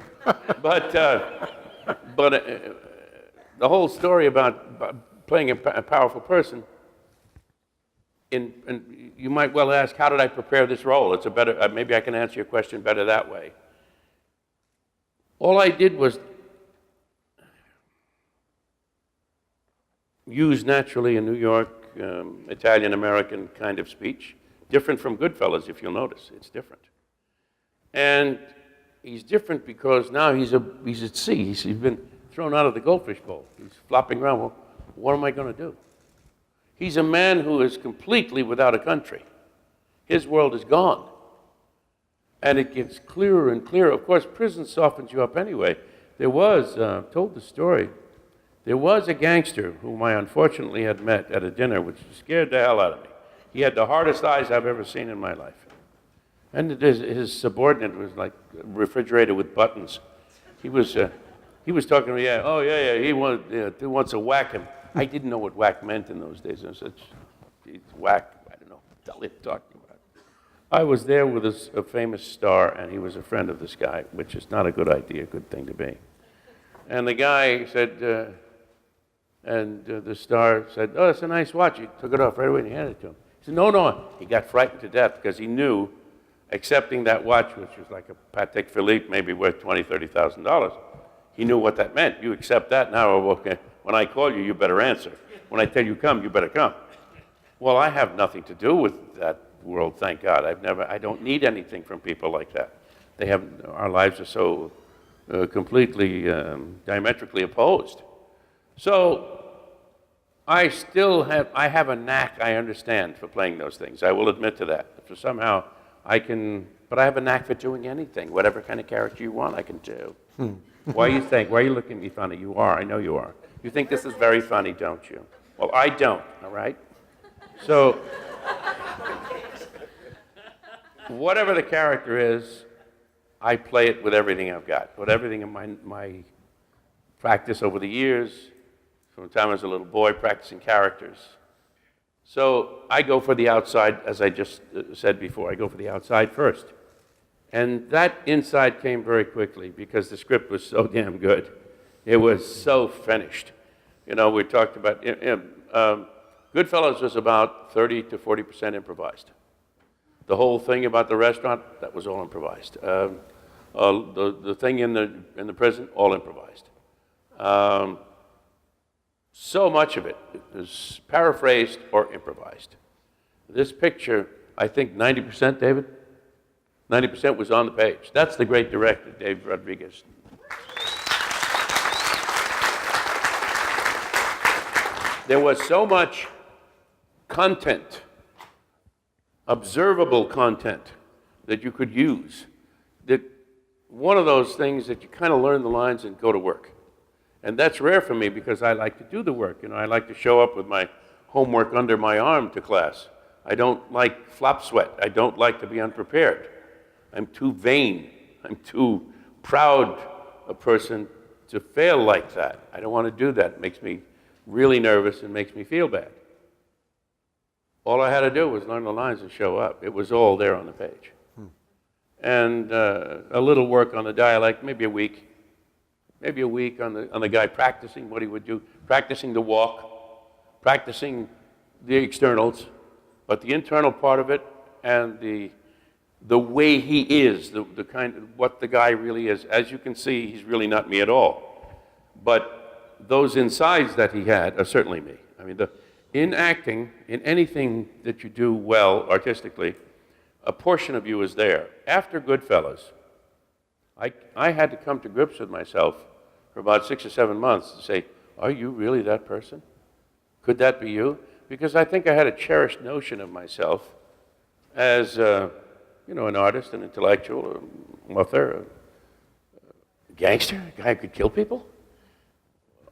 the whole story about playing a powerful person, and you might well ask, how did I prepare this role? It's a better, maybe I can answer your question better that way. All I did was use naturally in New York, Italian-American kind of speech, different from Goodfellas, if you'll notice. It's different. And he's different because now he's at sea. He's been thrown out of the goldfish bowl. He's flopping around. Well, what am I going to do? He's a man who is completely without a country. His world is gone. And it gets clearer and clearer. Of course, prison softens you up anyway. There was, told the story, there was a gangster whom I unfortunately had met at a dinner, which scared the hell out of me. He had the hardest eyes I've ever seen in my life. And his subordinate was like a refrigerator with buttons. He was talking to me, he wants to whack him. I didn't know what whack meant in those days. I said, geez, whack, I don't know what the hell you're talking about. I was there with a famous star, and he was a friend of this guy, which is not a good idea, good thing to be. And the guy said, the star said, "Oh, that's a nice watch." He took it off right away and he handed it to him. He said, no. He got frightened to death because he knew accepting that watch, which was like a Patek Philippe, maybe worth $20,000, $30,000, he knew what that meant. You accept that, now, okay, when I call you, you better answer. When I tell you come, you better come. Well, I have nothing to do with that world, thank God. I don't need anything from people like that. Our lives are so completely diametrically opposed. So I have a knack, I understand, for playing those things. I will admit to that. So somehow but I have a knack for doing anything. Whatever kind of character you want, I can do. Why are you looking at me funny? You are, I know you are. You think this is very funny, don't you? Well, I don't, all right? So, whatever the character is, I play it with everything I've got, with everything in my practice over the years, from the time I was a little boy practicing characters. So I go for the outside, as I just said before. I go for the outside first. And that inside came very quickly because the script was so damn good. It was so finished. We talked about, Goodfellas was about 30 to 40% improvised. The whole thing about the restaurant, that was all improvised. The thing in the prison, all improvised. So much of it is paraphrased or improvised. This picture, I think 90%, David? 90% was on the page. That's the great director, Dave Rodriguez. There was so much content, observable content, that you could use. That one of those things that you kind of learn the lines and go to work. And that's rare for me because I like to do the work. I like to show up with my homework under my arm to class. I don't like flop sweat. I don't like to be unprepared. I'm too vain. I'm too proud a person to fail like that. I don't want to do that. It makes me really nervous and makes me feel bad. All I had to do was learn the lines and show up. It was all there on the page. And a little work on the dialect, maybe a week on the guy practicing what he would do, practicing the walk, practicing the externals, but the internal part of it and the way he is, the kind of what the guy really is. As you can see, he's really not me at all. But those insides that he had are certainly me. I mean, in acting, in anything that you do well artistically, a portion of you is there. After Goodfellas, I had to come to grips with myself for about 6 or 7 months to say, are you really that person? Could that be you? Because I think I had a cherished notion of myself as an artist, an intellectual, an author, a gangster, a guy who could kill people.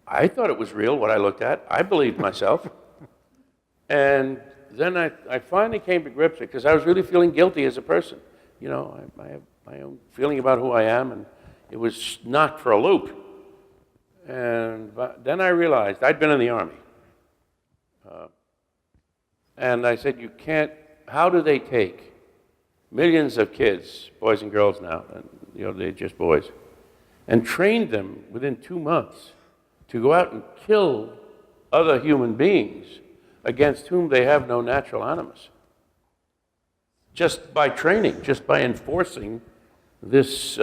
I thought it was real what I looked at. I believed myself. And then I finally came to grips with it because I was really feeling guilty as a person. I have my own feeling about who I am, and it was knocked for a loop. And then I realized I'd been in the Army. And I said, how do they take millions of kids, boys and girls now, and they're just boys, and train them within 2 months to go out and kill other human beings against whom they have no natural animus? Just by training, just by enforcing this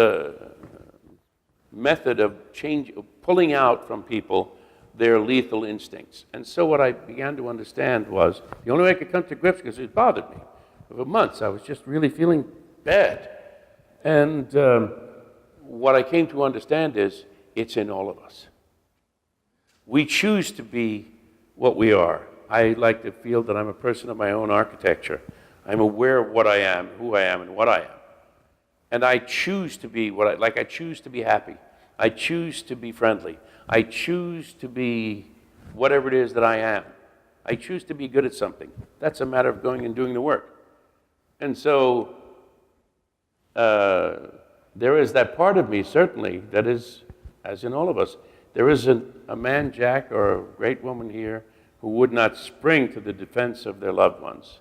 method of pulling out from people their lethal instincts. And so what I began to understand was, the only way I could come to grips, because it bothered me. For months, I was just really feeling bad. And what I came to understand is, it's in all of us. We choose to be what we are. I like to feel that I'm a person of my own architecture. I'm aware of what I am, who I am, and what I am. And I choose to be I choose to be happy. I choose to be friendly. I choose to be whatever it is that I am. I choose to be good at something. That's a matter of going and doing the work. And so there is that part of me, certainly, that is, as in all of us, there isn't a man, Jack, or a great woman here who would not spring to the defense of their loved ones.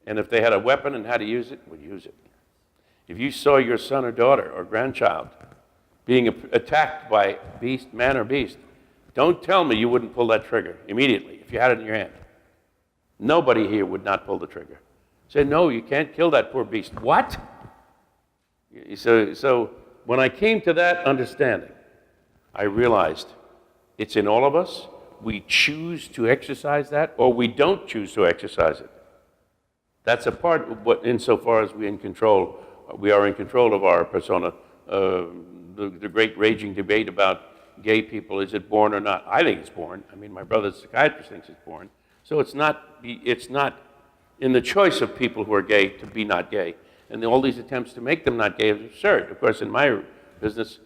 And if they had a weapon and how to use it, would use it. If you saw your son or daughter or grandchild being attacked by beast, man or beast, don't tell me you wouldn't pull that trigger immediately if you had it in your hand. Nobody here would not pull the trigger. Say, no, you can't kill that poor beast. What? So when I came to that understanding, I realized it's in all of us. We choose to exercise that, or we don't choose to exercise it. That's a part of what, insofar as we are in control of our persona. The great raging debate about gay people, is it born or not? I think it's born. I mean, my brother, the psychiatrist, thinks it's born. So it's not in the choice of people who are gay to be not gay. And all these attempts to make them not gay is absurd. Of course, in my business,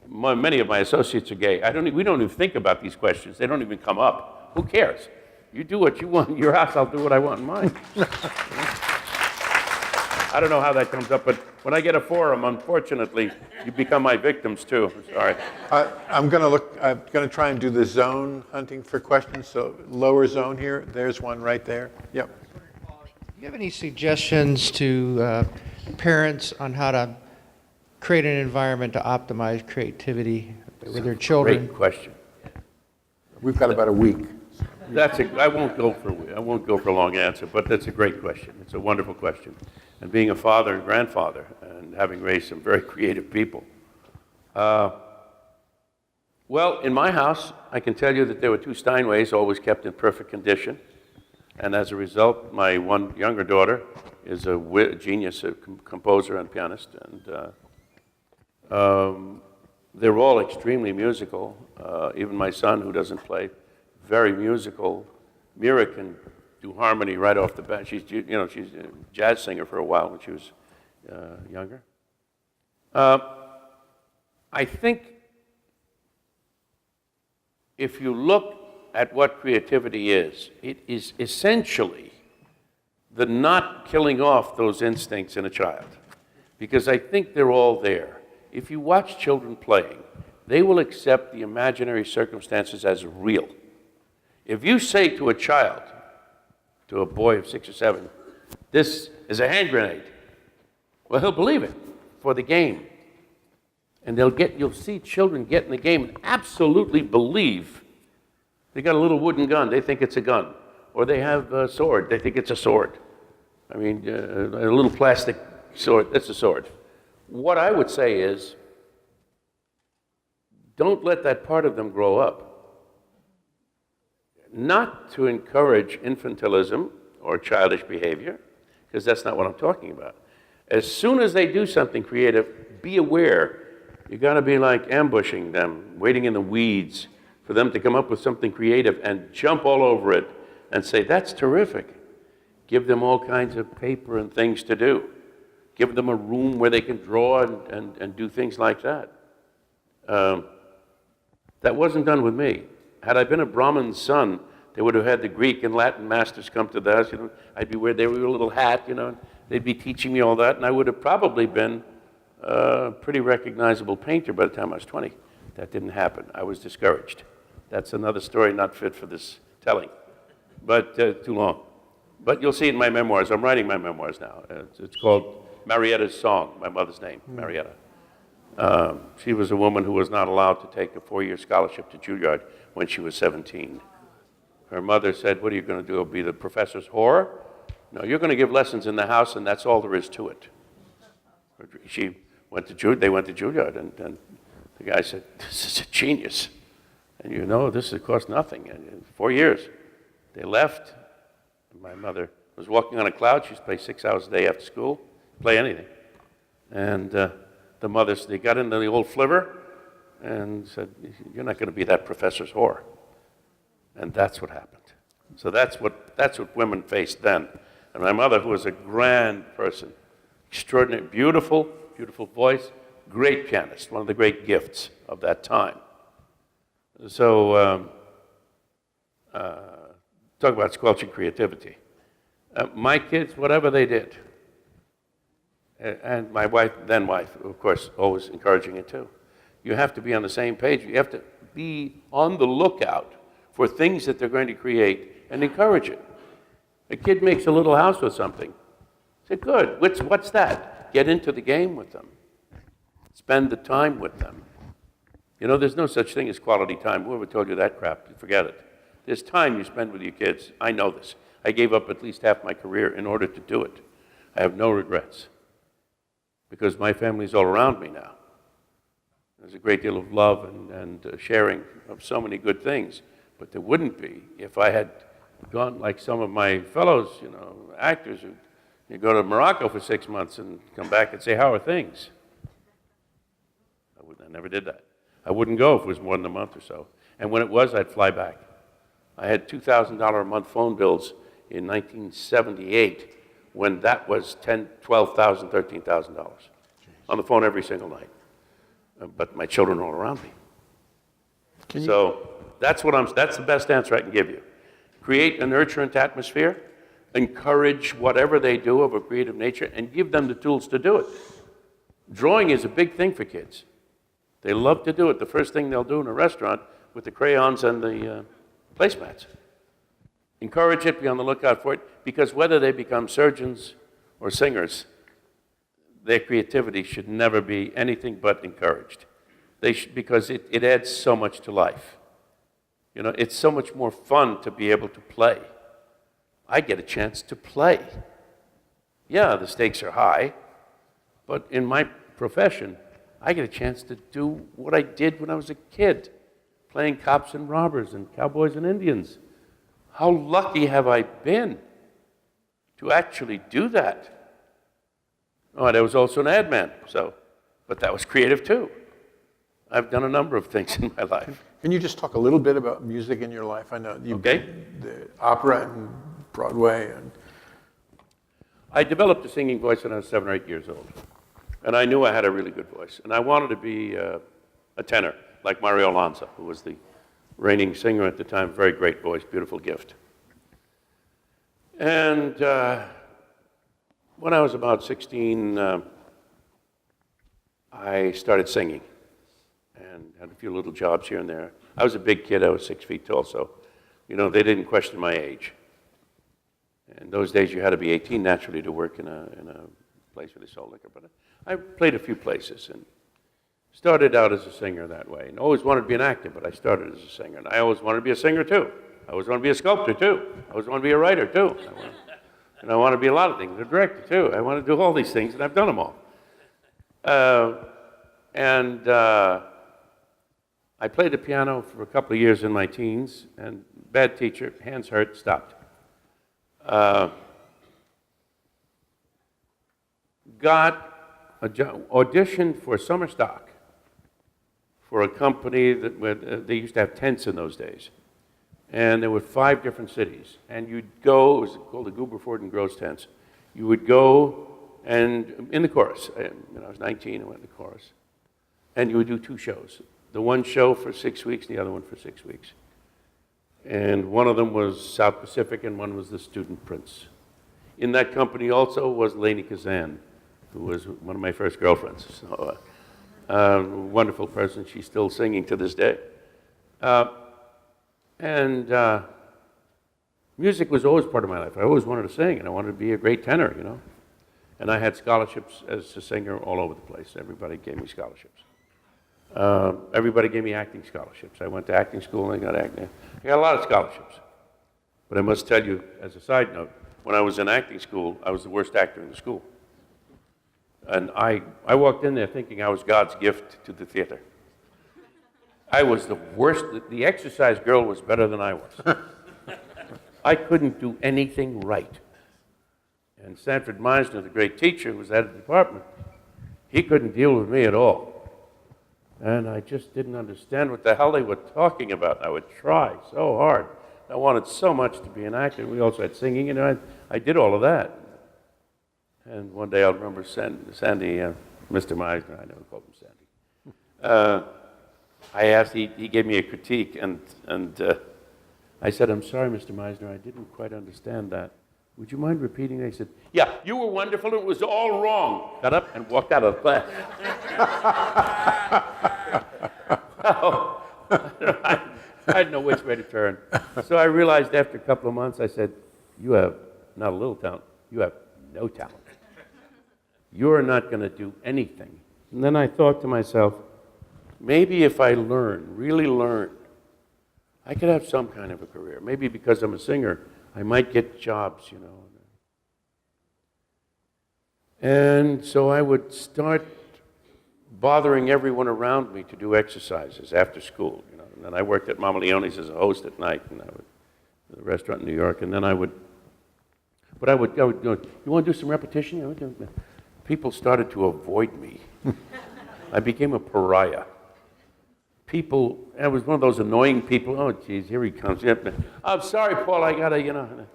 many of my associates are gay. We don't even think about these questions. They don't even come up. Who cares? You do what you want in your house, I'll do what I want in mine. I don't know how that comes up, but when I get a forum, unfortunately, you become my victims too. Sorry. I'm going to try and do the zone hunting for questions. So lower zone here, there's one right there. Yep. Do you have any suggestions to parents on how to create an environment to optimize creativity with their children? Great question. We've got about a week. I won't go for a long answer, but that's a great question. It's a wonderful question. And being a father and grandfather and having raised some very creative people, Well, in my house, I can tell you that there were two Steinways, always kept in perfect condition. And as a result, my one younger daughter is a genius, a composer and pianist. And they're all extremely musical. Even my son, who doesn't play, very musical. Mira can do harmony right off the bat. She's a jazz singer for a while when she was younger. I think if you look at what creativity is, it is essentially the not killing off those instincts in a child, because I think they're all there. If you watch children playing, they will accept the imaginary circumstances as real. If you say to a child, to a boy of 6 or 7, this is a hand grenade, well, he'll believe it for the game. And you'll see children get in the game and absolutely believe. They got a little wooden gun, they think it's a gun. Or they have a sword, they think it's a sword. I mean, a little plastic sword, that's a sword. What I would say is, don't let that part of them grow up. Not to encourage infantilism or childish behavior, because that's not what I'm talking about. As soon as they do something creative, be aware. You got to be like ambushing them, waiting in the weeds for them to come up with something creative and jump all over it and say, that's terrific. Give them all kinds of paper and things to do. Give them a room where they can draw and do things like that. That wasn't done with me. Had I been a Brahmin's son, they would have had the Greek and Latin masters come to the house. I'd be wearing their little hat, and they'd be teaching me all that, and I would have probably been a pretty recognizable painter by the time I was 20. That didn't happen. I was discouraged. That's another story not fit for this telling, but too long. But you'll see it in my memoirs. I'm writing my memoirs now. It's called Marietta's Song, my mother's name, Marietta. She was a woman who was not allowed to take a 4-year scholarship to Juilliard when she was 17. Her mother said, what are you going to do, be the professor's whore? No, you're going to give lessons in the house, and that's all there is to it. They went to Juilliard, and the guy said, this is a genius. And this has cost nothing. And 4 years. They left. My mother was walking on a cloud. She used to play 6 hours a day after school, play anything. And they got into the old flivver and said, you're not going to be that professor's whore. And that's what happened. So that's what women faced then. And my mother, who was a grand person, extraordinary, beautiful voice, great pianist, one of the great gifts of that time. So talk about squelching creativity. My kids, whatever they did, and my wife, of course, always encouraging it too. You have to be on the same page. You have to be on the lookout for things that they're going to create and encourage it. A kid makes a little house with something. Say, good, what's that? Get into the game with them. Spend the time with them. There's no such thing as quality time. Whoever told you that crap, forget it. There's time you spend with your kids. I know this. I gave up at least half my career in order to do it. I have no regrets because my family's all around me now. There's a great deal of love and sharing of so many good things, but there wouldn't be if I had gone like some of my fellows, actors who go to Morocco for 6 months and come back and say, how are things? I never did that. I wouldn't go if it was more than a month or so. And when it was, I'd fly back. I had $2,000 a month phone bills in 1978 when that was $10,000, $12,000, $13,000 on the phone every single night. But my children are all around me. So that's the best answer I can give you. Create a nurturant atmosphere, encourage whatever they do of a creative nature, and give them the tools to do it. Drawing is a big thing for kids. They love to do it. The first thing they'll do in a restaurant with the crayons and the placemats. Encourage it, be on the lookout for it, because whether they become surgeons or singers, their creativity should never be anything but encouraged. Because it adds so much to life. It's so much more fun to be able to play. I get a chance to play. Yeah, the stakes are high, but in my profession, I get a chance to do what I did when I was a kid. playing cops and robbers and cowboys and Indians. How lucky have I been to actually do that? Oh, and I was also an ad man, but that was creative too. I've done a number of things in my life. Can you just talk a little bit about music in your life? I know you Okay. the opera and Broadway and I developed a singing voice when I was 7 or 8 years old. And I knew I had a really good voice. And I wanted to be a tenor, like Mario Lanza, who was the reigning singer at the time. Very great voice, beautiful gift. And when I was about 16, I started singing and had a few little jobs here and there. I was a big kid. I was 6 feet tall, so, they didn't question my age. In those days, you had to be 18 naturally to work in a place where they sold liquor. But I played a few places and started out as a singer that way. And always wanted to be an actor, but I started as a singer. And I always wanted to be a singer, too. I always wanted to be a sculptor, too. I always wanted to be a writer, too. And I wanted to be a lot of things, a director, too. I wanted to do all these things, and I've done them all. I played the piano for a couple of years in my teens, and bad teacher, hands hurt, stopped. Got a auditioned for summer stock for a company that they used to have tents in those days. And there were 5 different cities. And you'd go, it was called the Gooberford and Gross tents. You would go and in the chorus. When I was 19, I went in the chorus. And you would do 2 shows. The one show for 6 weeks, and the other one for 6 weeks. And one of them was South Pacific, and one was the Student Prince. In that company also was Lainey Kazan, who was one of my first girlfriends. So, wonderful person. She's still singing to this day. Music was always part of my life. I always wanted to sing, and I wanted to be a great tenor, And I had scholarships as a singer all over the place. Everybody gave me scholarships. Everybody gave me acting scholarships. I went to acting school and I got acting. I got a lot of scholarships. But I must tell you, as a side note, when I was in acting school, I was the worst actor in the school. And I walked in there thinking I was God's gift to the theater. I was the worst. The exercise girl was better than I was. I couldn't do anything right. And Sanford Meisner, the great teacher who was head of the department, he couldn't deal with me at all. And I just didn't understand what the hell they were talking about. I would try so hard. I wanted so much to be an actor. We also had singing, and I did all of that. And one day I'll remember Sandy, Mr. Meisner, I never called him Sandy. I asked, he gave me a critique, and I said, "I'm sorry, Mr. Meisner, I didn't quite understand that. Would you mind repeating that?" He said, "Yeah, you were wonderful, it was all wrong." Got up and walked out of the class. Well, I had no which way to turn. So I realized after a couple of months, I said, "You have not a little talent, you have no talent. You're not going to do anything." And then I thought to myself, maybe if I really learn, I could have some kind of a career. Maybe because I'm a singer, I might get jobs, And so I would start bothering everyone around me to do exercises after school, And then I worked at Mama Leone's as a host at night, and I would at a restaurant in New York, and then I would go, "You want to do some repetition?" People started to avoid me. I became a pariah. I was one of those annoying people. "Oh, geez, here he comes." "I'm sorry, Paul, I gotta,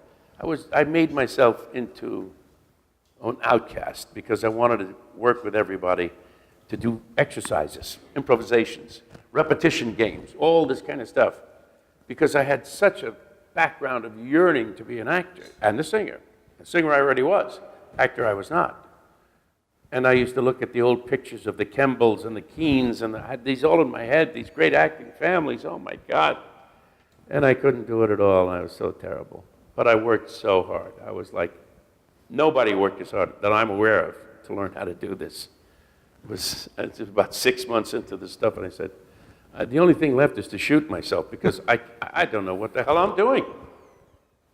I made myself into an outcast because I wanted to work with everybody to do exercises, improvisations, repetition games, all this kind of stuff, because I had such a background of yearning to be an actor and a singer. A singer I already was, actor I was not. And I used to look at the old pictures of the Kembles and the Keens, and I had these all in my head, these great acting families, oh my God. And I couldn't do it at all, I was so terrible. But I worked so hard. I was like, nobody worked as hard that I'm aware of to learn how to do this. It was about 6 months into this stuff, and I said, the only thing left is to shoot myself, because I don't know what the hell I'm doing.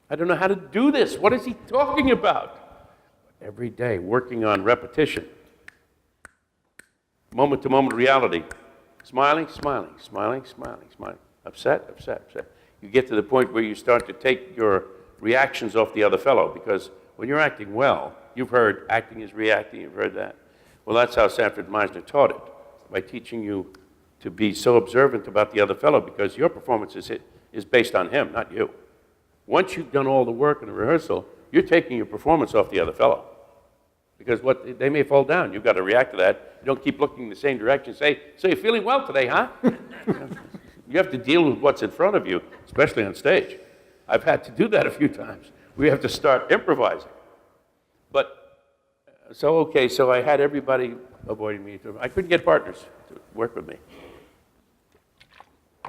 I don't know how to do this. What is he talking about? Every day, working on repetition. Moment-to-moment reality. Smiling, smiling, smiling, smiling, smiling. upset, upset, upset. You get to the point where you start to take your reactions off the other fellow, because when you're acting well, you've heard acting is reacting, you've heard that. Well, that's how Sanford Meisner taught it, by teaching you to be so observant about the other fellow, because your performance is based on him, not you. Once you've done all the work in the rehearsal, you're taking your performance off the other fellow. Because they may fall down. You've got to react to that. You don't keep looking in the same direction. Say, so you're feeling well today, huh? You have to deal with what's in front of you, especially on stage. I've had to do that a few times. We have to start improvising. But, so I had everybody avoiding me. I couldn't get partners to work with me.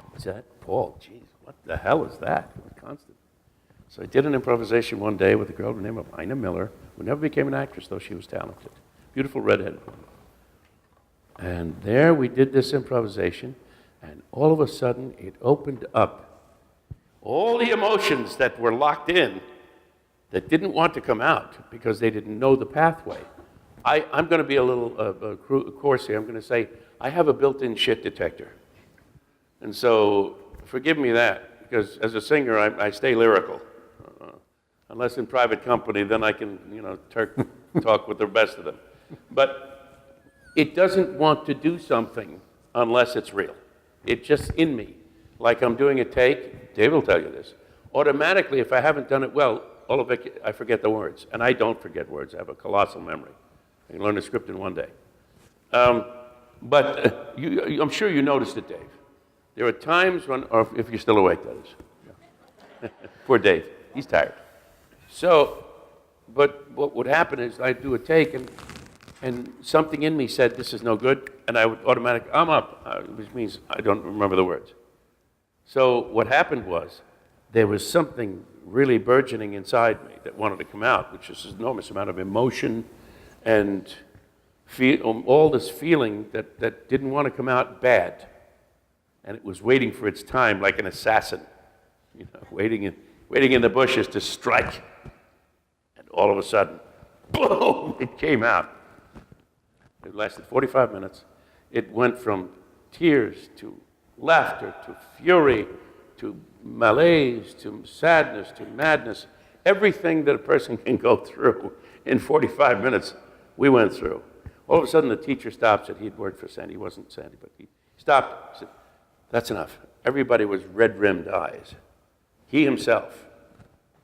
What's that? Paul, geez, what the hell is that? Constant. So I did an improvisation one day with a girl by the name of Ina Miller, who never became an actress, though she was talented. Beautiful redheaded woman. And there we did this improvisation, and all of a sudden it opened up. All the emotions that were locked in, that didn't want to come out because they didn't know the pathway. I'm going to be a little coarse here. I'm going to say I have a built-in shit detector. And so forgive me that, because as a singer, I stay lyrical. Unless in private company, then I can, talk with the best of them. But it doesn't want to do something unless it's real. It's just in me. Like I'm doing a take, Dave will tell you this. Automatically, if I haven't done it well, I forget the words. And I don't forget words. I have a colossal memory. I can learn a script in one day. But I'm sure you noticed it, Dave. There are times when, or if you're still awake, that is. Poor Dave. He's tired. So, but what would happen is I'd do a take, and something in me said, this is no good, and I would automatically, I'm up, which means I don't remember the words. So what happened was, there was something really burgeoning inside me that wanted to come out, which is an enormous amount of emotion and all this feeling that didn't want to come out bad. And it was waiting for its time like an assassin, waiting in the bushes to strike. And all of a sudden, boom, it came out. It lasted 45 minutes. It went from tears to laughter to fury to malaise to sadness to madness. Everything that a person can go through in 45 minutes, we went through. All of a sudden, the teacher stopped, said he'd worked for Sandy. He wasn't Sandy, but he stopped, said, that's enough. Everybody was red-rimmed eyes. He himself.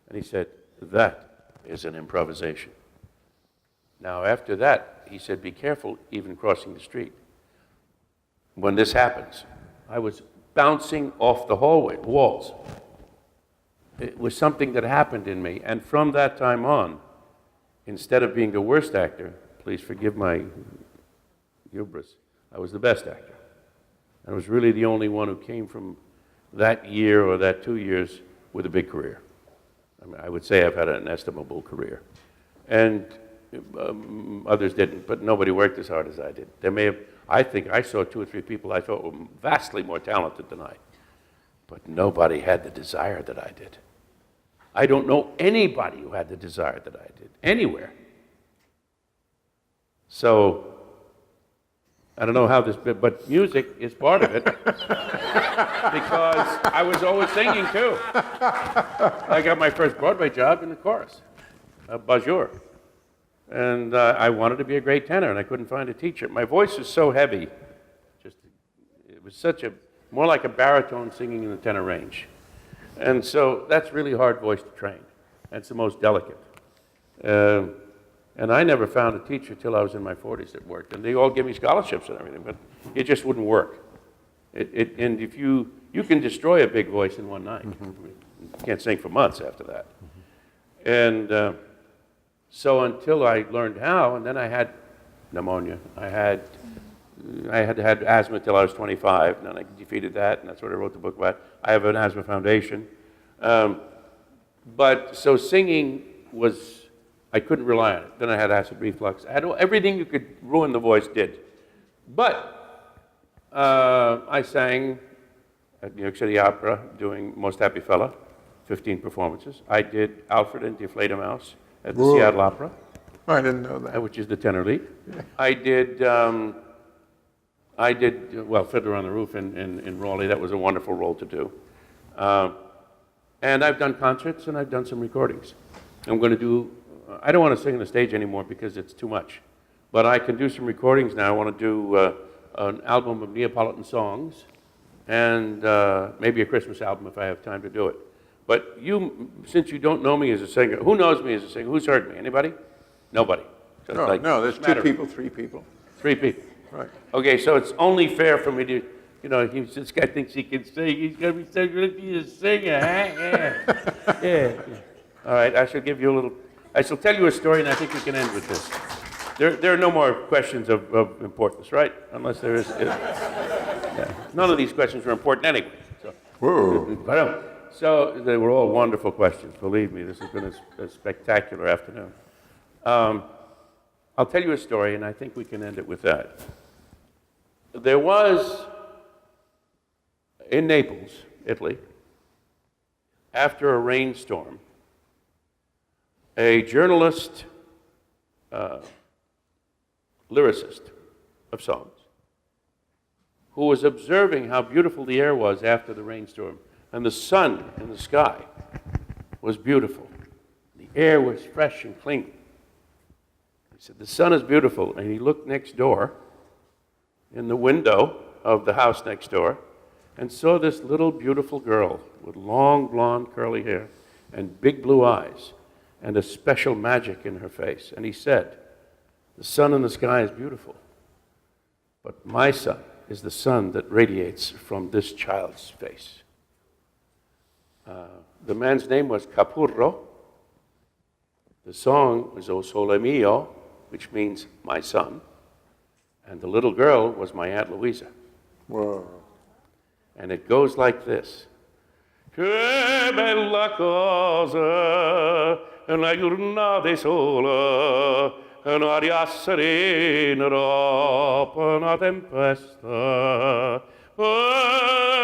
And he said, that is an improvisation. Now, after that, he said, be careful even crossing the street. When this happens, I was bouncing off the hallway, walls. It was something that happened in me. And from that time on, instead of being the worst actor, please forgive my hubris, I was the best actor. I was really the only one who came from that year or that 2 years with a big career. I mean, I would say I've had an estimable career. And others didn't, but nobody worked as hard as I did. I think I saw 2 or 3 people I thought were vastly more talented than I. But nobody had the desire that I did. I don't know anybody who had the desire that I did, anywhere. So, I don't know how this, but music is part of it. Because I was always singing too. I got my first Broadway job in the chorus, Bonjour. And I wanted to be a great tenor, and I couldn't find a teacher. My voice was so heavy, it was more like a baritone singing in the tenor range. And so that's really hard voice to train. That's the most delicate. And I never found a teacher till I was in my 40s that worked. And they all gave me scholarships and everything, but it just wouldn't work. And if you can destroy a big voice in one night. Mm-hmm. You can't sing for months after that. Mm-hmm. And so until I learned how, and then I had pneumonia. I had asthma till I was 25, and then I defeated that, and that's what I wrote the book about. I have an asthma foundation. But so singing was, I couldn't rely on it. Then I had acid reflux. I had everything you could ruin the voice did. But I sang at New York City Opera doing Most Happy Fella, 15 performances. I did Alfred and the Fledermaus at the Seattle Opera. I didn't know that. Which is the tenor lead. Yeah. I did I did, well, Fiddler on the Roof in Raleigh. That was a wonderful role to do. And I've done concerts and I've done some recordings. I'm going to do, I don't want to sing on the stage anymore because it's too much. But I can do some recordings now. I want to do an album of Neapolitan songs and maybe a Christmas album if I have time to do it. But you, since you don't know me as a singer, who knows me as a singer? Who's heard me? Anybody? Nobody. So it's like, No, there's two people, three people. 3 people. Right. Okay, so it's only fair for me to, you know, this guy thinks he can sing. He's going to be so good to be a singer, huh? Yeah. All right, I shall give you a little, I shall tell you a story, and I think we can end with this. There are no more questions of importance, right? Unless there is. Yeah. None of these questions are important anyway. So. Whoa. So they were all wonderful questions. Believe me, this has been a spectacular afternoon. I'll tell you a story, and I think we can end it with that. There was, in Naples, Italy, after a rainstorm, a journalist, lyricist of songs, who was observing how beautiful the air was after the rainstorm, and the sun in the sky was beautiful. The air was fresh and clean. He said, the sun is beautiful, and he looked next door in the window of the house next door and saw this little beautiful girl with long blonde curly hair and big blue eyes and a special magic in her face. And he said, the sun in the sky is beautiful, but my sun is the sun that radiates from this child's face. The man's name was Capurro. The song was O Sole Mio, which means my son. And the little girl was my Aunt Louisa. Whoa. And it goes like this. Che bella cosa, una giornata sola, un'aria serena dopo una tempesta,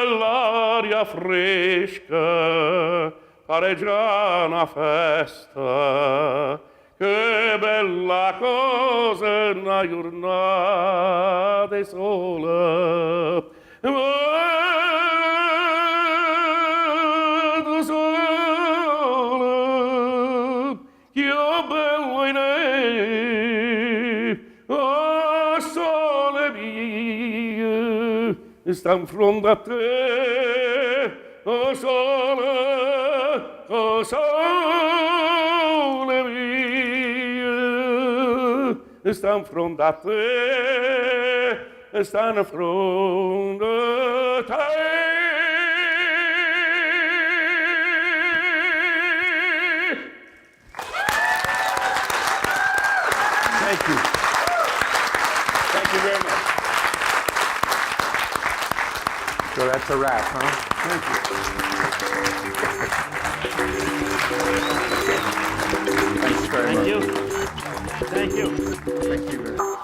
l'aria fresca pareggia una festa. Che bella cosa una giornata sola. Vado sola, che bello in oh sole mio, sta in fronte a te, oh sole mio, sta in fronte a te, sta in fronte a te. Thank you. Thank you very much. So that's a wrap, huh? Thank you. Thanks very Thank much. you. Thank you. Thank you very much.